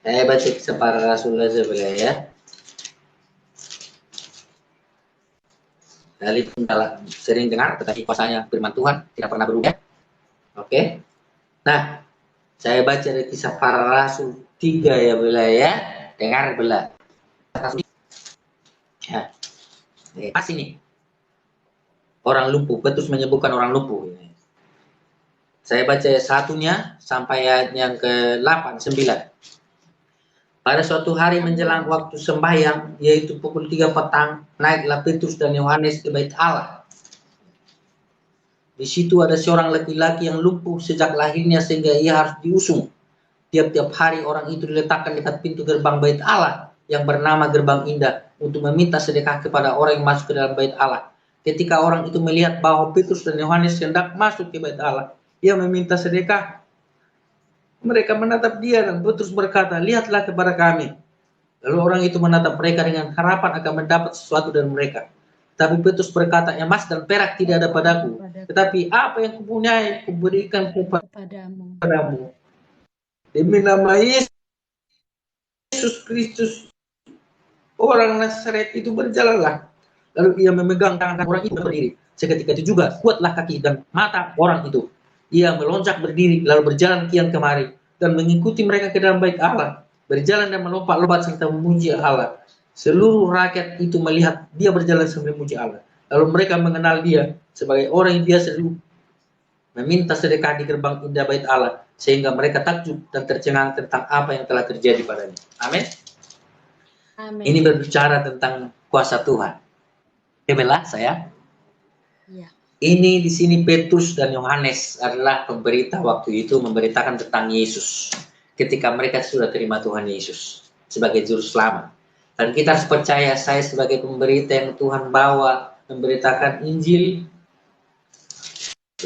Saya baca kisah para rasul aja Bella ya. Sekalipun sering dengar, tetapi kuasanya firman Tuhan tidak pernah berubah. Oke. Nah, saya baca dari kisah para rasul 3 ya Bella ya. Dengar Bella. Ya. Pas ini. Orang lumpuh, Petrus menyembuhkan orang lumpuh. Saya baca satunya sampai ayat yang ke-8, 9. Pada suatu hari menjelang waktu sembahyang, yaitu pukul 3 petang, naiklah Petrus dan Yohanes ke bait Allah. Di situ ada seorang laki-laki yang lumpuh sejak lahirnya sehingga ia harus diusung. Tiap-tiap hari orang itu diletakkan dekat pintu gerbang bait Allah yang bernama Gerbang Indah untuk meminta sedekah kepada orang yang masuk ke dalam bait Allah. Ketika orang itu melihat bahwa Petrus dan Yohanes hendak masuk ke bait Allah, ia meminta sedekah. Mereka menatap dia dan Petrus berkata, "Lihatlah kepada kami." Lalu orang itu menatap mereka dengan harapan akan mendapat sesuatu dari mereka. Tapi Petrus berkata, "Emas dan perak tidak ada padaku, tetapi apa yang kupunyai kuberikan kepadamu. Demi nama Yesus Kristus, orang Nazaret itu berjalanlah." Lalu ia memegang tangan orang itu berdiri. Seketika itu juga kuatlah kaki dan mata orang itu. Ia melonjak berdiri lalu berjalan kian kemari dan mengikuti mereka ke dalam bait Allah. Berjalan dan melompat-lompat serta memuji Allah. Seluruh rakyat itu melihat dia berjalan sambil memuji Allah. Lalu mereka mengenal dia sebagai orang yang biasa dulu meminta sedekah di gerbang indah bait Allah, sehingga mereka takjub dan tercengang tentang apa yang telah terjadi padanya. Amin. Amin. Ini berbicara tentang kuasa Tuhan. Oke Bella, saya. Ya. Ini di sini Petrus dan Yohanes adalah pemberita waktu itu memberitakan tentang Yesus. Ketika mereka sudah terima Tuhan Yesus sebagai juru selamat. Dan kita harus percaya, saya sebagai pemberita yang Tuhan bawa memberitakan Injil.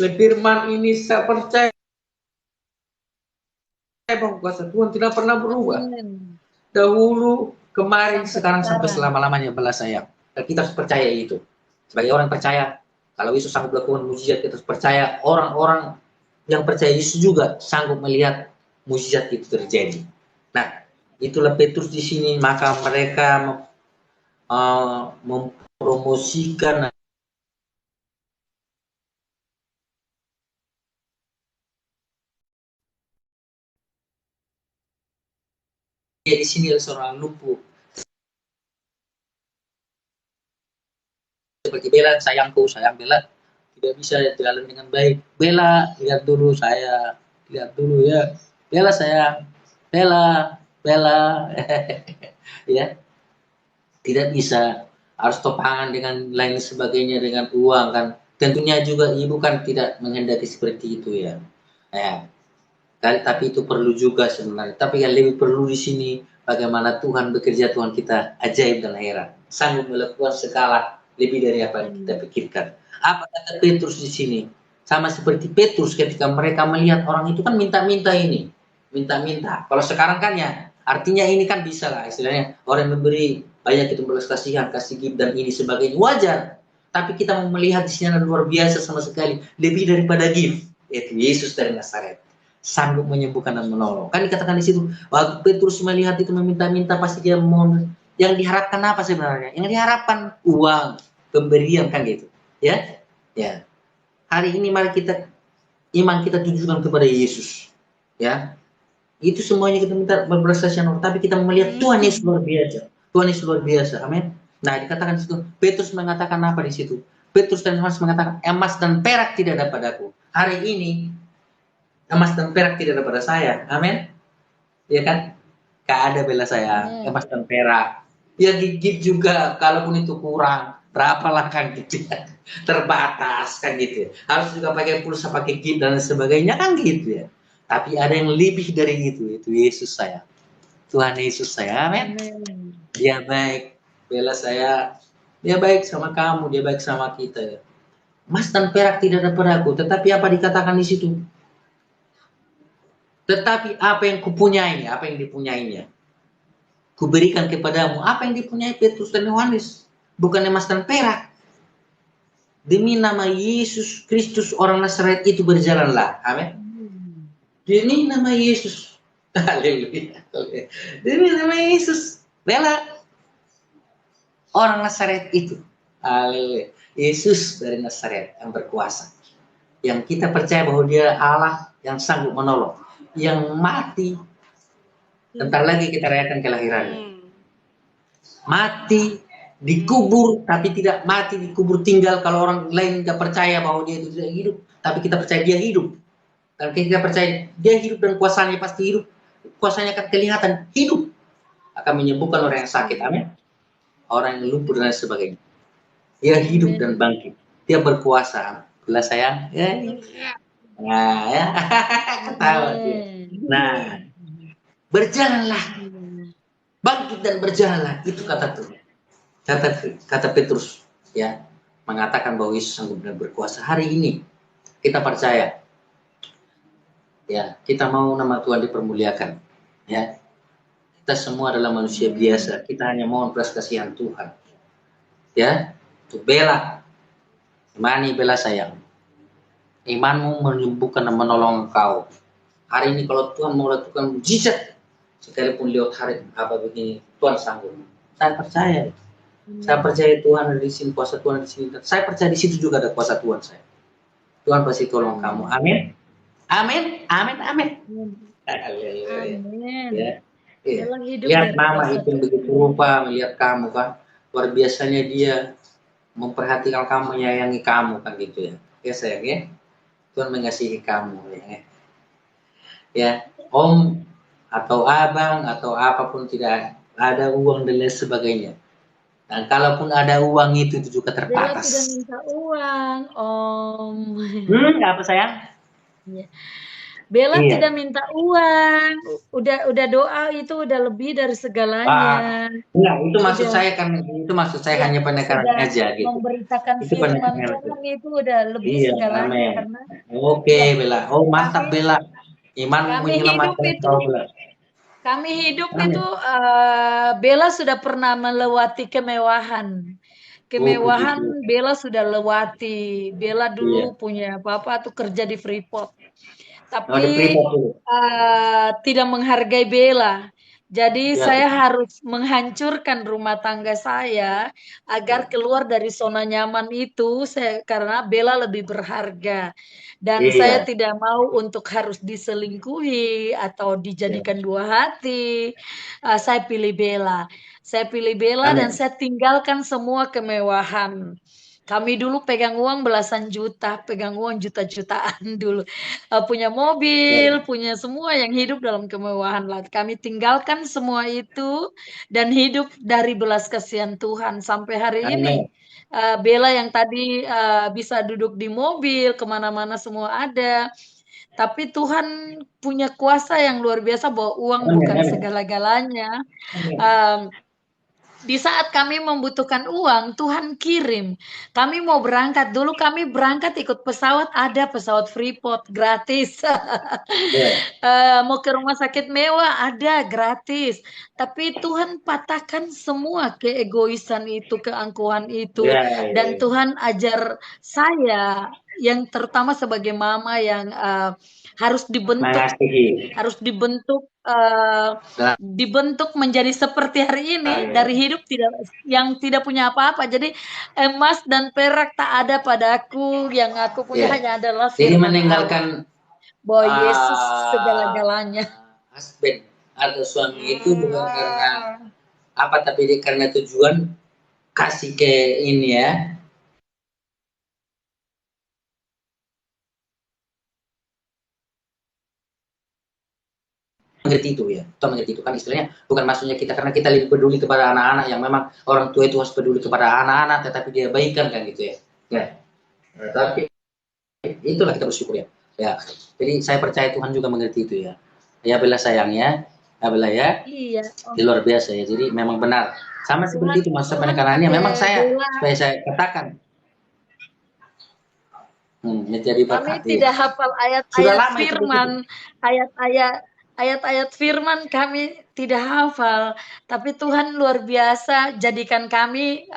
Oleh firman ini saya percaya memang kuasa Tuhan tidak pernah berubah. Amin. Dahulu, kemarin, Sampai sekarang, sampai sekarang. selama-lamanya belas sayang. Dan kita harus percaya itu. Sebagai orang percaya, kalau Yesus sanggup melakukan mujizat, kita harus percaya orang-orang yang percaya Yesus juga sanggup melihat mujizat itu terjadi. Nah, itulah Petrus di sini, maka mereka mempromosikan dia di sini adalah seorang lumpuh. Seperti Bella, sayangku, sayang Bella tidak bisa jalan dengan baik. Bella, lihat dulu saya, lihat dulu ya. Bella sayang, Bella, Bella, ya, tidak bisa, harus topangan dengan lain sebagainya dengan uang kan. Tentunya juga ibu kan tidak menghendaki seperti itu ya. Ya, tapi itu perlu juga sebenarnya. Tapi yang lebih perlu di sini bagaimana Tuhan bekerja, Tuhan kita ajaib dan heran. Sanggup melakukan segala lebih dari apa yang kita pikirkan. Apa kata Petrus di sini? Sama seperti Petrus ketika mereka melihat orang itu kan minta-minta ini. Minta-minta. Kalau sekarang kan ya, artinya ini kan bisa lah istilahnya. Orang memberi banyak itu belas kasihan, kasih gift dan ini sebagainya. Wajar. Tapi kita mau melihat di sini ada luar biasa sama sekali. Lebih daripada gift. Yaitu Yesus dari Nazaret. Sanggup menyembuhkan dan menolong. Kan dikatakan di situ, waktu Petrus melihat itu meminta-minta, pasti dia mau. Yang diharapkan apa sebenarnya? Yang diharapkan uang, pemberian kan gitu. Ya, ya. Hari ini mari kita iman kita tujukan kepada Yesus. Ya, itu semuanya kita minta berbelas kasihan, tapi kita melihat Tuhan Yesus luar biasa. Tuhan Yesus luar biasa. Amin. Nah, dikatakan di situ, Petrus mengatakan apa di situ? Petrus dan Yohanes mengatakan, emas dan perak tidak ada padaku. Hari ini emas dan perak tidak ada pada saya. Amin. Ya kan? Gak ada bela saya. Emas dan perak. Ya gigit juga, kalaupun itu kurang. Berapalah kan gitu ya. Terbatas kan gitu ya. Harus juga pakai pulsa, pakai gift dan sebagainya kan gitu ya. Tapi ada yang lebih dari itu Yesus saya. Tuhan Yesus saya. Amin. Dia baik. Bela saya. Dia baik sama kamu. Dia baik sama kita. Emas dan perak tidak ada padaku. Tetapi apa dikatakan di situ? Tetapi apa yang kupunyai, apa yang dipunyainya, kuberikan kepadamu. Apa yang dipunyai Petrus dan Yohanes, bukan emas dan perak. Demi nama Yesus Kristus orang Nazaret itu berjalanlah. Amin. Demi nama Yesus. Haleluya. Demi nama Yesus. Bela orang Nazaret itu. Haleluya. Yesus dari Nazaret yang berkuasa. Yang kita percaya bahwa dia Allah yang sanggup menolong. Yang mati. Bentar lagi kita rayakan kelahirannya. Mati, dikubur, tapi tidak mati, dikubur tinggal. Kalau orang lain tidak percaya bahwa dia itu tidak hidup, tapi kita percaya dia hidup. Dan kita percaya dia hidup dan kuasanya pasti hidup. Kuasanya akan kelihatan hidup. Akan menyembuhkan orang yang sakit, amin. Orang yang lumpuh dan sebagainya. Dia hidup dan bangkit. Dia berkuasa. Bila sayang, ya. Nah, ya. Ketawa dia. Nah, berjalanlah. Bangkit dan berjalanlah. Itu kata Tuhan. Kata Petrus ya, mengatakan bahwa Yesus sanggup dan berkuasa. Hari ini kita percaya ya, kita mau nama Tuhan dipermuliakan ya. Kita semua adalah manusia biasa. Kita hanya mohon belas kasihan Tuhan ya. Untuk Bella, imani Bella sayang, imanmu menyembuhkan dan menolong engkau. Hari ini kalau Tuhan mau lakukan mujizat, sekalipun lewat hari apa begini, Tuhan sanggup. Saya percaya. Saya percaya Tuhan ada di sini, kuasa Tuhan di sini. Saya percaya di situ juga ada kuasa Tuhan saya. Tuhan pasti tolong kamu. Amin. Amin. Amin. Amin. Amin. Ya. Ya. Lihat mama itu begitu rupa melihat kamu kan. Luar biasanya dia memperhatikan kamu, menyayangi kamu kan gitu ya. Ya sayang ya. Tuhan mengasihi kamu ya. Ya, om atau abang atau apapun tidak ada uang dan lain sebagainya. Dan kalaupun ada uang itu juga terbatas. Bella tidak minta uang, om. Apa sayang? Ya. Bella tidak minta uang. Udah doa itu udah lebih dari segalanya. Enggak, itu maksud saya kan, itu maksud saya hanya penekanan aja gitu. Memberitakan itu firman Tuhan itu udah lebih segalanya karena. Oke, Bella. Oh, mantap Bella. Imanmu Kami hidup menyelamatkan itu kau belas. Kami hidup itu, Amin. Bella sudah pernah melewati kemewahan. Oh, puji Kemewahan Tuhan. Bella sudah lewati. Bella Iya. dulu punya papa tuh kerja di Freeport. Oh, di Tapi Freeport dulu. tidak menghargai Bella. Jadi Ya, saya harus menghancurkan rumah tangga saya agar keluar dari zona nyaman itu karena Bella lebih berharga. Dan saya iya. tidak mau untuk harus diselingkuhi atau Ya. dijadikan dua hati. Saya pilih Bella. Saya pilih Bella dan Amin. saya tinggalkan semua kemewahan. Kami dulu pegang uang belasan juta, pegang uang juta-jutaan dulu. Punya mobil, Ya. punya semua yang hidup dalam kemewahan lah. Kami tinggalkan semua itu dan hidup dari belas kasihan Tuhan sampai hari ini. Amin. Bella yang tadi bisa duduk di mobil, kemana-mana semua ada. Tapi Tuhan punya kuasa yang luar biasa bahwa uang Amin. bukan Amin. segala-galanya. Amin. Um, di saat kami membutuhkan uang, Tuhan kirim. Kami mau berangkat, dulu kami berangkat ikut pesawat, ada pesawat Freeport gratis. Ya. Mau ke rumah sakit mewah, ada gratis. Tapi Tuhan patahkan semua keegoisan itu, keangkuhan itu. Ya, ya, Dan ya. Tuhan ajar saya, yang terutama sebagai mama yang harus dibentuk Mengasihi. harus Dan dibentuk menjadi seperti hari ini dari hidup yang tidak punya apa-apa. Jadi emas dan perak tak ada padaku, yang aku punya ya. hanya adalah Jadi firman Allah. meninggalkan Bahwa Yesus uh, segala-galanya. husband atau suami itu bukan karena Hmm. apa, tapi karena tujuan kasih ke ini ya. Mengerti itu ya, atau mengerti itu kan istilahnya bukan maksudnya kita karena kita lebih peduli kepada anak-anak yang memang orang tua itu harus peduli kepada anak-anak, tetapi dia baikkan kan gitu ya. Ya, tapi itulah kita bersyukur ya. Ya, jadi saya percaya Tuhan juga mengerti itu ya. Ya bela sayangnya, ya bela ya, Iya, itu luar biasa ya. Jadi memang benar. Sama Tuhan seperti itu masa Tuhan penekanannya. Memang pakai saya Bella. supaya saya katakan, menjadi Kami berkat. Iya. tidak hafal Sudah ayat-ayat lama itu begitu. firman, ayat-ayat firman kami tidak hafal, tapi Tuhan luar biasa jadikan kami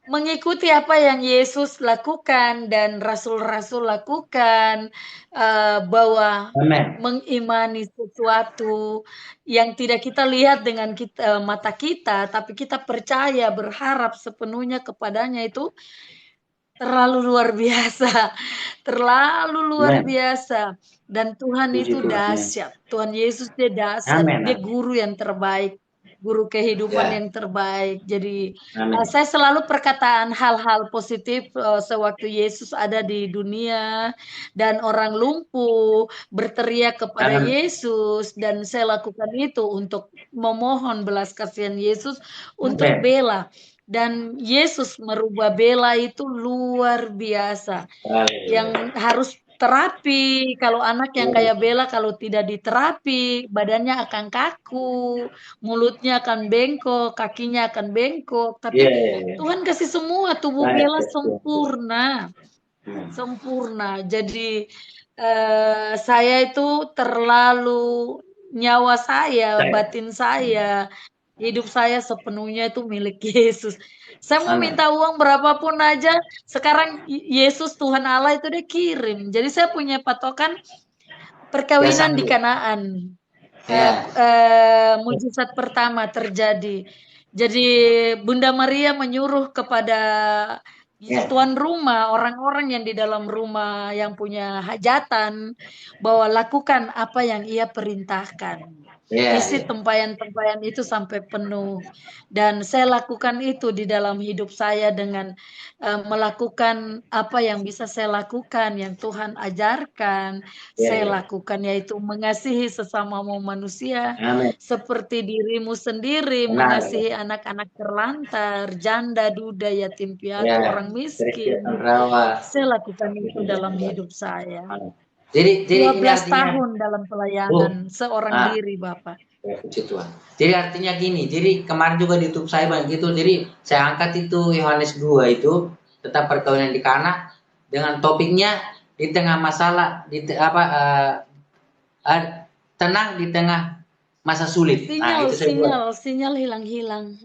mengikuti apa yang Yesus lakukan dan rasul-rasul lakukan, bahwa Amin. mengimani sesuatu yang tidak kita lihat dengan mata kita, tapi kita percaya, berharap sepenuhnya kepadanya itu terlalu luar biasa, terlalu luar Amin. biasa. Dan Tuhan Puji itu Tuhan ya. dahsyat. Tuhan Yesus dia dahsyat. Amin. Dia guru yang terbaik, guru kehidupan Ya. yang terbaik. Jadi Amin. saya selalu perkataan hal-hal positif sewaktu Yesus ada di dunia dan orang lumpuh berteriak kepada Amin. Yesus, dan saya lakukan itu untuk memohon belas kasihan Yesus untuk Amin. Bella. Dan Yesus merubah Bella itu luar biasa. Yang harus terapi, kalau anak yang kayak Bella kalau tidak diterapi, badannya akan kaku, mulutnya akan bengkok, kakinya akan bengkok. Iya, Tapi iya, iya. Tuhan kasih semua, tubuh Baik, Bella ya, Tuhan. sempurna, Hmm. sempurna. Jadi saya itu terlalu, nyawa saya, Saya. batin saya, hidup saya sepenuhnya itu milik Yesus. Saya mau Amin. minta uang berapapun aja, sekarang Yesus Tuhan Allah itu dia kirim. Jadi saya punya patokan Ya perkawinan di sanggup. Kanaan. Ya. Mujizat pertama terjadi. Jadi Bunda Maria menyuruh kepada Ya. tuan rumah, orang-orang yang di dalam rumah yang punya hajatan, bahwa lakukan apa yang ia perintahkan. Ya, Isi ya. tempayan-tempayan itu sampai penuh. Dan saya lakukan itu di dalam hidup saya dengan melakukan apa yang bisa saya lakukan, yang Tuhan ajarkan. Ya, Saya ya. lakukan yaitu mengasihi sesamamu manusia Amin. seperti dirimu sendiri, Benar. mengasihi anak-anak terlantar, janda, duda, yatim piatu, Ya. orang Kesehatan miskin. rawat. Saya lakukan itu dalam hidup saya. Jadi Dua ini belas artinya, tahun dalam oh, pelayanan seorang ah, diri, Bapak. ya, puji Tuhan. Jadi artinya gini, jadi kemarin juga di YouTube saya bang gitu, jadi saya angkat itu Yohanes 2 itu tentang perkawinan di Kana dengan topiknya di tengah masalah Tenang di tengah masa sulit. Nah, itu saya buat. Sinyal hilang-hilang.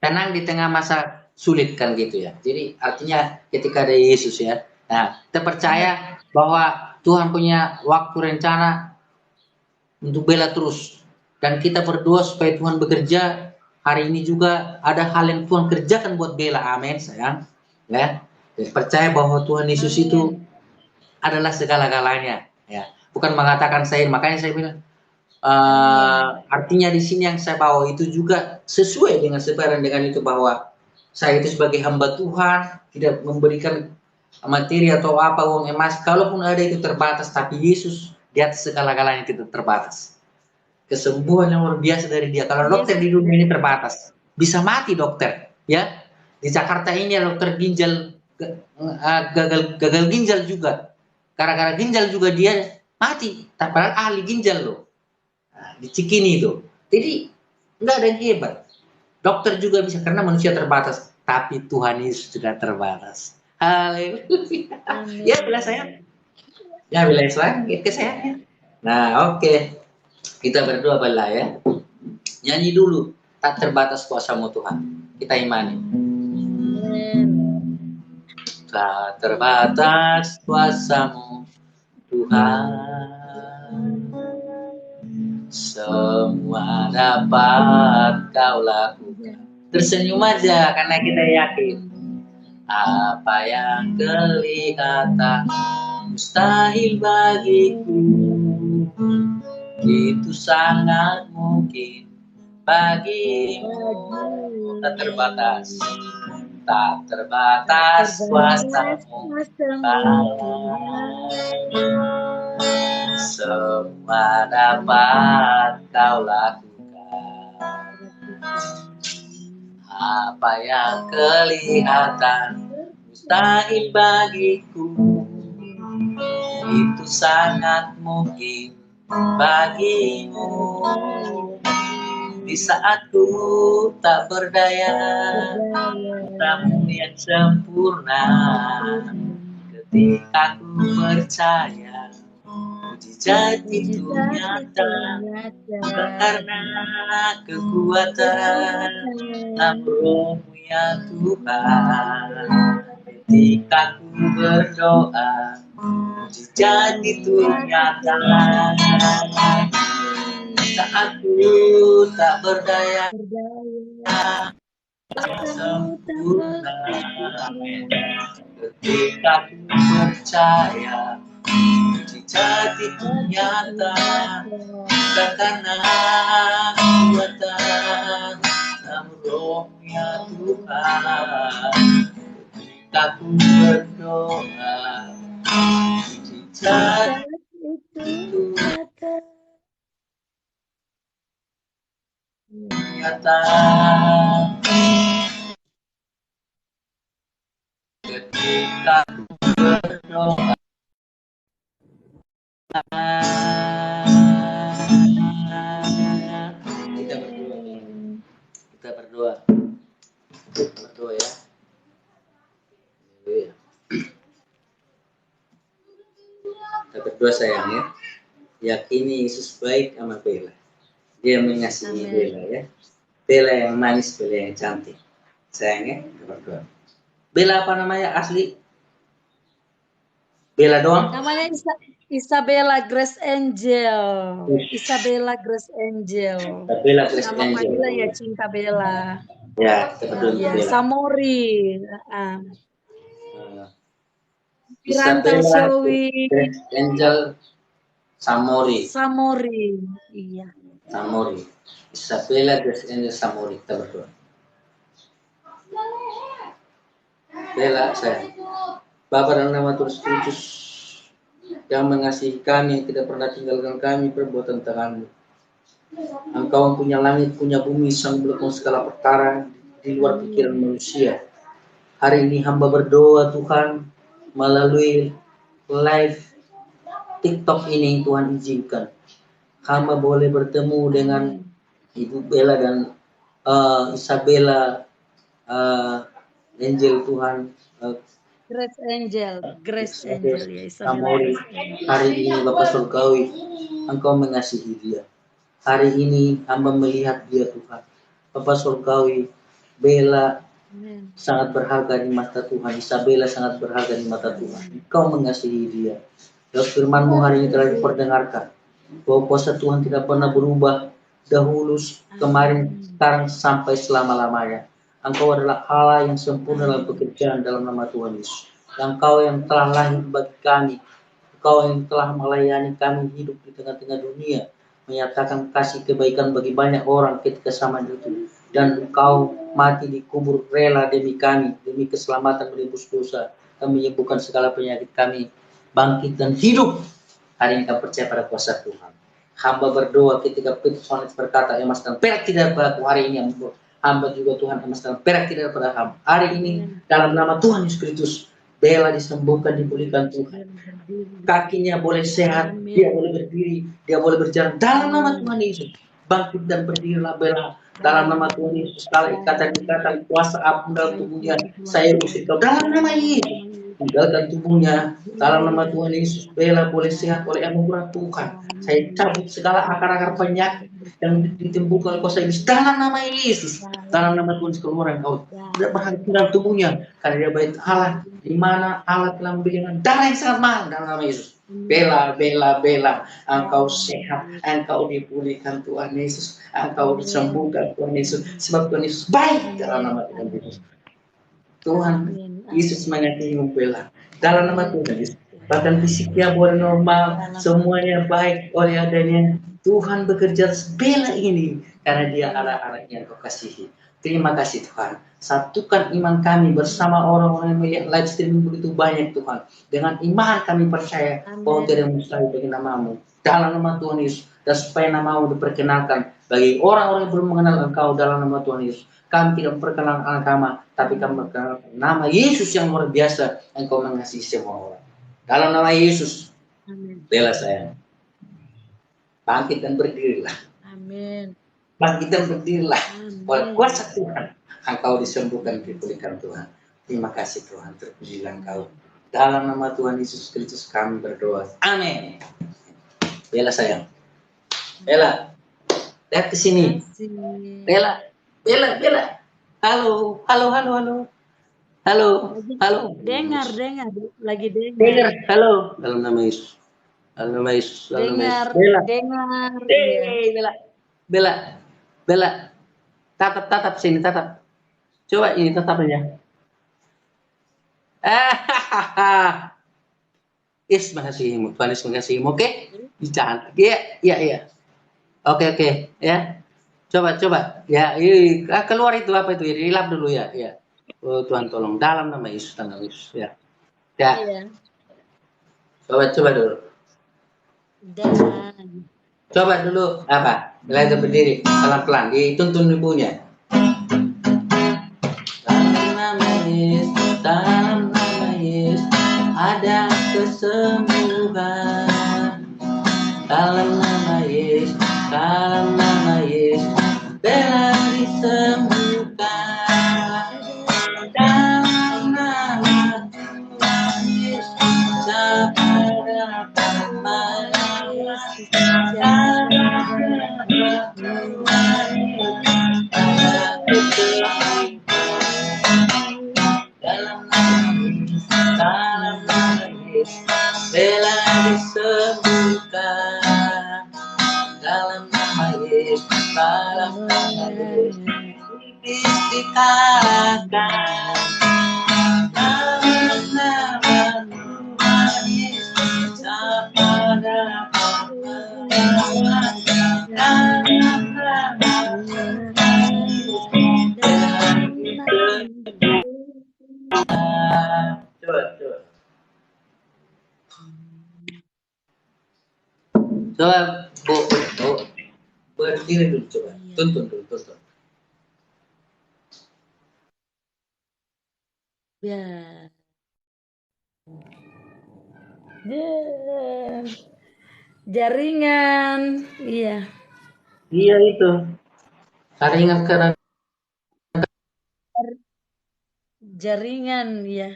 Tenang di tengah masa sulit kan gitu ya. Jadi artinya ketika ada Yesus ya. Nah, kita percaya bahwa Tuhan punya waktu rencana untuk bela terus. Dan kita berdoa supaya Tuhan bekerja. Hari ini juga ada hal yang Tuhan kerjakan buat bela. Amin, sayang. Ya. Dan percaya bahwa Tuhan Yesus itu adalah segala-galanya. Ya. Bukan mengatakan saya, makanya saya bilang, artinya di sini yang saya bawa itu juga sesuai dengan sebaran dengan itu, bahwa saya itu sebagai hamba Tuhan tidak memberikan materi atau apa, uang emas, kalaupun ada itu terbatas, tapi Yesus di atas segala-galanya tidak terbatas. Kesembuhan yang luar biasa dari dia. Kalau dokter di dunia ini terbatas, bisa mati dokter, ya. Di Jakarta ini ada dokter ginjal gagal ginjal juga. Gara-gara ginjal juga dia mati, padahal ahli ginjal loh. Nah, di Cikini itu. Jadi nggak ada yang hebat. Dokter juga bisa karena manusia terbatas, tapi Tuhan Yesus juga terbatas. Haleluya. Ya bila saya. Ya bila Islam ke saya. Nah, oke. Kita berdoa bala ya. Nyanyi dulu. Tak terbatas kuasamu Tuhan. Kita imani. Tak terbatas kuasamu Tuhan. Semua dapat kau lakukan. Tersenyum aja karena kita yakin. Apa yang kelihatan mustahil bagiku, itu sangat mungkin bagimu. Tak terbatas, tak terbatas kuasamu. Semua dapat kau lakukan. Apa yang kelihatan mustahil bagiku, itu sangat mungkin bagimu. Di saat ku tak berdaya, kamu yang sempurna. Ketika ku percaya, mujizat itu nyata, karena kekuatan Roh-Mu ya Tuhan. Ketika ku berdoa, mujizat itu nyata. Saat ku tak berdaya, sempurna. Ketika ku percaya, mujizat itu nyata, karena kekuatan Roh-Mu ya Tuhan. Ketika ku berdoa, mujizat itu nyata. Ketika ku berdoa, kita berdoa ya. Kita berdoa sayang ya. Yakini Yesus baik sama Bella. Dia mengasihi Bella ya. Bella yang manis, Bella yang cantik. Sayangnya, kita berdoa. Bella apa namanya asli? Bella doang? Namanya Isabella Grace Angel. Isabella Grace Angel. Isabella Grace Nama Angel. panggilan ya Cinta Bella. Ya, kita berdoa Ya, Bella. Samori. Isabella Showi. Grace Angel Samori. Iya. Samori. Isabella Grace Angel Samori. Kita berdoa. Bella, saya. Bapa dan nama Tuhan Yesus yang mengasihi kami, yang tidak pernah tinggalkan kami perbuatan tangan-Mu. Engkau punya langit, punya bumi, sang melakukan segala perkara di luar pikiran manusia. Hari ini hamba berdoa Tuhan melalui live TikTok ini, Tuhan izinkan hamba boleh bertemu dengan Ibu Bella dan Isabella Angel Tuhan. Grace Angel, Grace Angel ya, Isabel Amori, Grace Angel. hari ini Bapak Surgawi, Engkau mengasihi dia. Hari ini hamba melihat dia Tuhan. Bapak Surgawi, Bella Amin. sangat berharga di mata Tuhan. Isabella sangat berharga di mata Tuhan. Engkau mengasihi dia. Dan firman-Mu hari ini telah diperdengarkan. Bahwa kuasa Tuhan tidak pernah berubah. Dahulu, kemarin, sekarang, sampai selama-lamanya. Engkau adalah Allah yang sempurna dalam pekerjaan dalam nama Tuhan Yesus. Engkau yang telah lahir bagi kami. Engkau yang telah melayani kami hidup di tengah-tengah dunia. Menyatakan kasih kebaikan bagi banyak orang ketika zaman itu. Dan Engkau mati dikubur rela demi kami, demi keselamatan menebus dosa. Kami menyembuhkan segala penyakit kami, bangkit dan hidup. Hari ini kami percaya pada kuasa Tuhan. Hamba berdoa ketika Petrus berkata, emas dan perak tidak padaku hari ini. Hamba juga Tuhan, emas dan perak tidak pada hamba. Hari ini dalam nama Tuhan Yesus Kristus, Bella disembuhkan, dipulihkan Tuhan. Kakinya boleh sehat, dia boleh berdiri, dia boleh berjalan dalam nama Tuhan Yesus. Bangkit dan berdirilah Bella dalam nama Tuhan Yesus. Kalau ikatan kuasa abu dalam tubuhnya, saya usir kau dalam nama Yesus. Tinggalkan tubuhnya dalam nama Tuhan Yesus. Bella boleh sehat oleh anugerah Tuhan. Saya cabut segala akar-akar penyakit yang ditimbulkan oleh kuasa iblis dalam nama Yesus. Dalam nama Tuhan keluar kau tidak berhenti dalam tubuhnya karena dia baik Allah, di mana Allah telah memberikan darah yang sangat mahal dalam nama Yesus. Bella, Bella, Bella, engkau sehat, engkau dipulihkan Tuhan Yesus, engkau disembuhkan Tuhan Yesus, sebab Tuhan Yesus baik dalam nama Tuhan Yesus. Tuhan Yesus mengasihimu Bella dalam nama Tuhan Yesus. Bahkan fisiknya boleh normal, semuanya baik oleh adanya Tuhan bekerja Bella ini karena dia anak-anak yang kau kasihi. Terima kasih Tuhan. Satukan iman kami bersama orang-orang yang melihat live streaming begitu banyak Tuhan. Dengan iman kami percaya bahwa tidak mustahil bagi namamu. Dalam nama Tuhan Yesus. Dan supaya namamu diperkenalkan bagi orang-orang yang belum mengenal Engkau dalam nama Tuhan Yesus. Kami tidak memperkenalkan agama, tapi kami memperkenalkan nama Yesus yang luar biasa. Engkau mengasihi semua orang. Dalam nama Yesus. Bella sayang. Bangkit dan berdirilah. Amin. Bangkit dan berdirilah. Oleh kuasa Tuhan, engkau disembuhkan, dipulihkan Tuhan. Terima kasih Tuhan, terpujilah engkau. Dalam nama Tuhan Yesus Kristus kami berdoa. Amin. Bella sayang. Bella, lihat ke sini. Bella, Bella, Bella. Halo, halo, halo, halo. Halo, halo. Dengar, lagi dengar. Dengar, halo. Dalam nama Yesus. Dalam nama Yesus. Dalam nama Yesus. Bella. Dengar. Bella, Bella, Bella. Tatap sini, tatap. Coba ini tatap aja. Yes, mengasihimu. Tuhan Yesus mengasihimu. Oke? Jangan. Iya. Oke, ya. Coba. Ya, keluar itu apa itu? Dilap dulu ya. Oh, Tuhan tolong dalam nama Yesus, dalam nama Yesus ya. Ya. Coba dulu. Coba dulu apa? Belajar berdiri pelan-pelan, dituntun ibunya. Dalam nama Yesus ada kesembuhan. Dalam nama Yesus, Bella disembuhkan. Dalam nama Tuhan Yesus, kepada Bella disembuhkan dalam nama Yesus, dalam nama Yesus, iblis dikalahkan dalam nama Tuhan Yesus, kepada dalam nama Coba berdiri dulu, coba tuntun dulu. Ya. Jaringan, iya. Iya itu. Jaringan karena jaringan ya.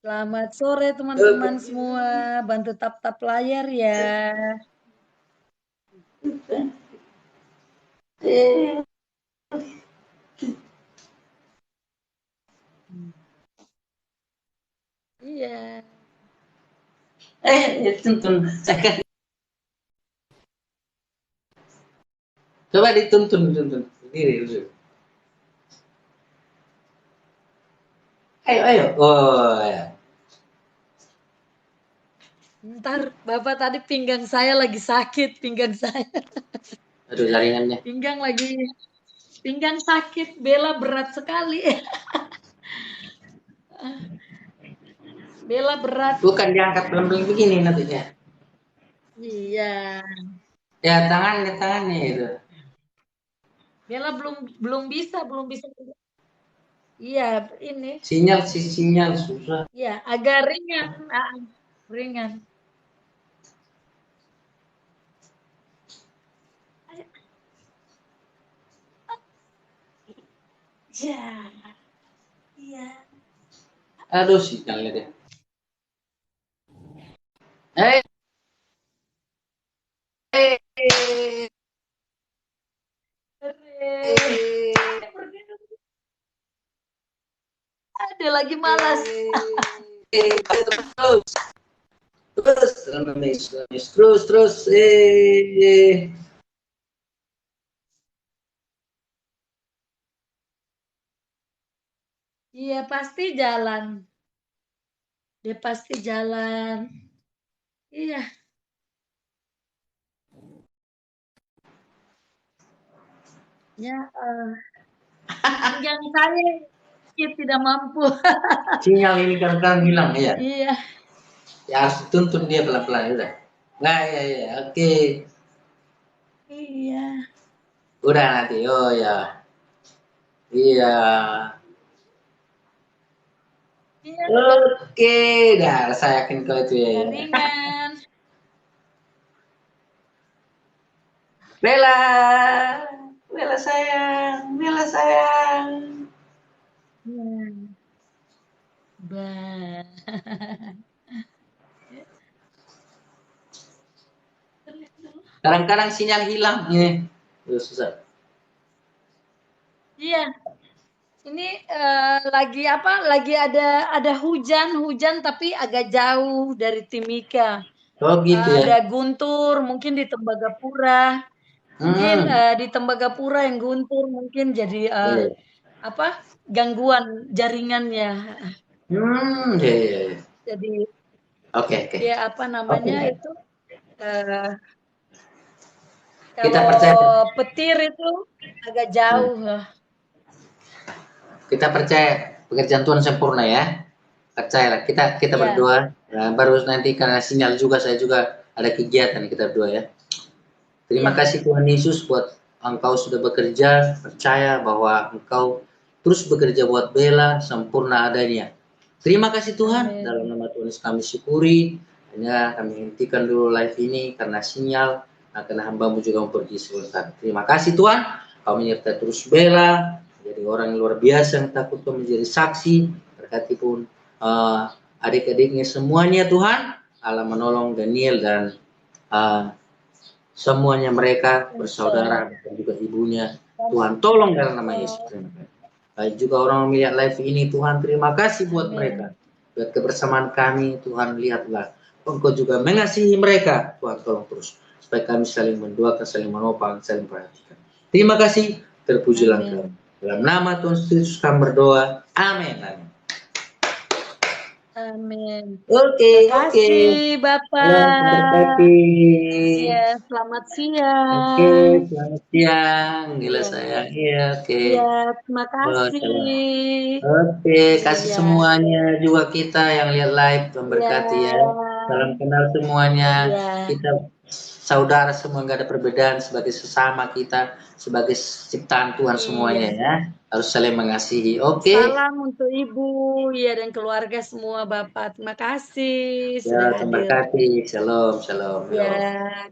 Selamat sore teman-teman semua. Bantu tap-tap layar ya. Iya. Tuntun. Coba dituntun sendiri dulu. Ayo. Oh ya. Ntar Bapak tadi pinggang saya lagi sakit, pinggang saya. Aduh jaringannya. Pinggang sakit, Bella berat sekali. Bella berat. Bukan diangkat belum begini nantinya. Iya. Ya tangannya itu. Bella belum bisa. Iya, ini. Sinyal susah. Iya, agak ringan. Ringan. Ya. Iya. Aduh sinyalnya deh. Eh. Ada lagi malas. Terus. Iya, pasti jalan. Dia pasti jalan. Iya. Ya, pinggang saya tidak mampu. Sinyal ini kadang-kadang hilang ya. Iya. Ya harus tuntun dia pelan-pelan udah. Nggak ya, oke. Iya. Udah nanti, oh ya. Iya. Iya. Oke, dah saya yakin kalau itu ya. Ringan. Bella sayang. Iya. Bah. Kadang-kadang sinyal hilang ini. Susah. Iya. Ini lagi apa? Lagi ada hujan tapi agak jauh dari Timika. Oh gitu ya. Ada guntur mungkin di Tembagapura. Mungkin di Tembagapura yang guntur mungkin jadi Iya. apa? Gangguan jaringannya. Iya. Jadi Oke. dia apa namanya Oke. itu Kita kalau percaya. petir itu agak jauh. Kita percaya pekerjaan Tuhan sempurna ya. Percayalah. Kita Iya. berdoa. Nah, baru nanti karena sinyal juga saya juga ada kegiatan kita berdoa ya. Terima kasih Tuhan Yesus buat Engkau sudah bekerja, percaya bahwa Engkau terus bekerja buat Bella sempurna adanya. Terima kasih Tuhan, Amin. dalam nama Tuhan Yesus kami syukuri. Hanya kami hentikan dulu live ini karena sinyal, karena hamba-Mu juga mau pergi sebentar. Terima kasih Tuhan, Kau menyertai terus Bella, menjadi orang yang luar biasa yang takut Kau menjadi saksi, berkati pun adik-adiknya semuanya Tuhan, Allah menolong Daniel dan semuanya mereka bersaudara dan juga ibunya. Tuhan tolong dalam nama Yesus. Baik juga orang melihat live ini Tuhan terima kasih buat mereka. Buat kebersamaan kami Tuhan lihatlah. Engkau juga mengasihi mereka. Tuhan tolong terus. Supaya kami saling mendoakan, saling menopang, saling perhatikan. Terima kasih. Terpujilah Engkau. Dalam nama Tuhan Yesus kami berdoa. Amin. Amin. Oke. Terima kasih Bapak. Iya, selamat siang. Oke, selamat siang. Gila sayang. Iya, oke. Iya, terima kasih. Oke, kasih semuanya juga kita yang lihat live memberkati ya. Salam kenal semuanya. Kita saudara semua, nggak ada perbedaan sebagai sesama kita, sebagai ciptaan Tuhan semuanya ya. Harus saling mengasihi. Oke. Salam untuk Ibu ya dan keluarga semua Bapak. Terima kasih sudah hadir. Terima kasih. Shalom. Ya.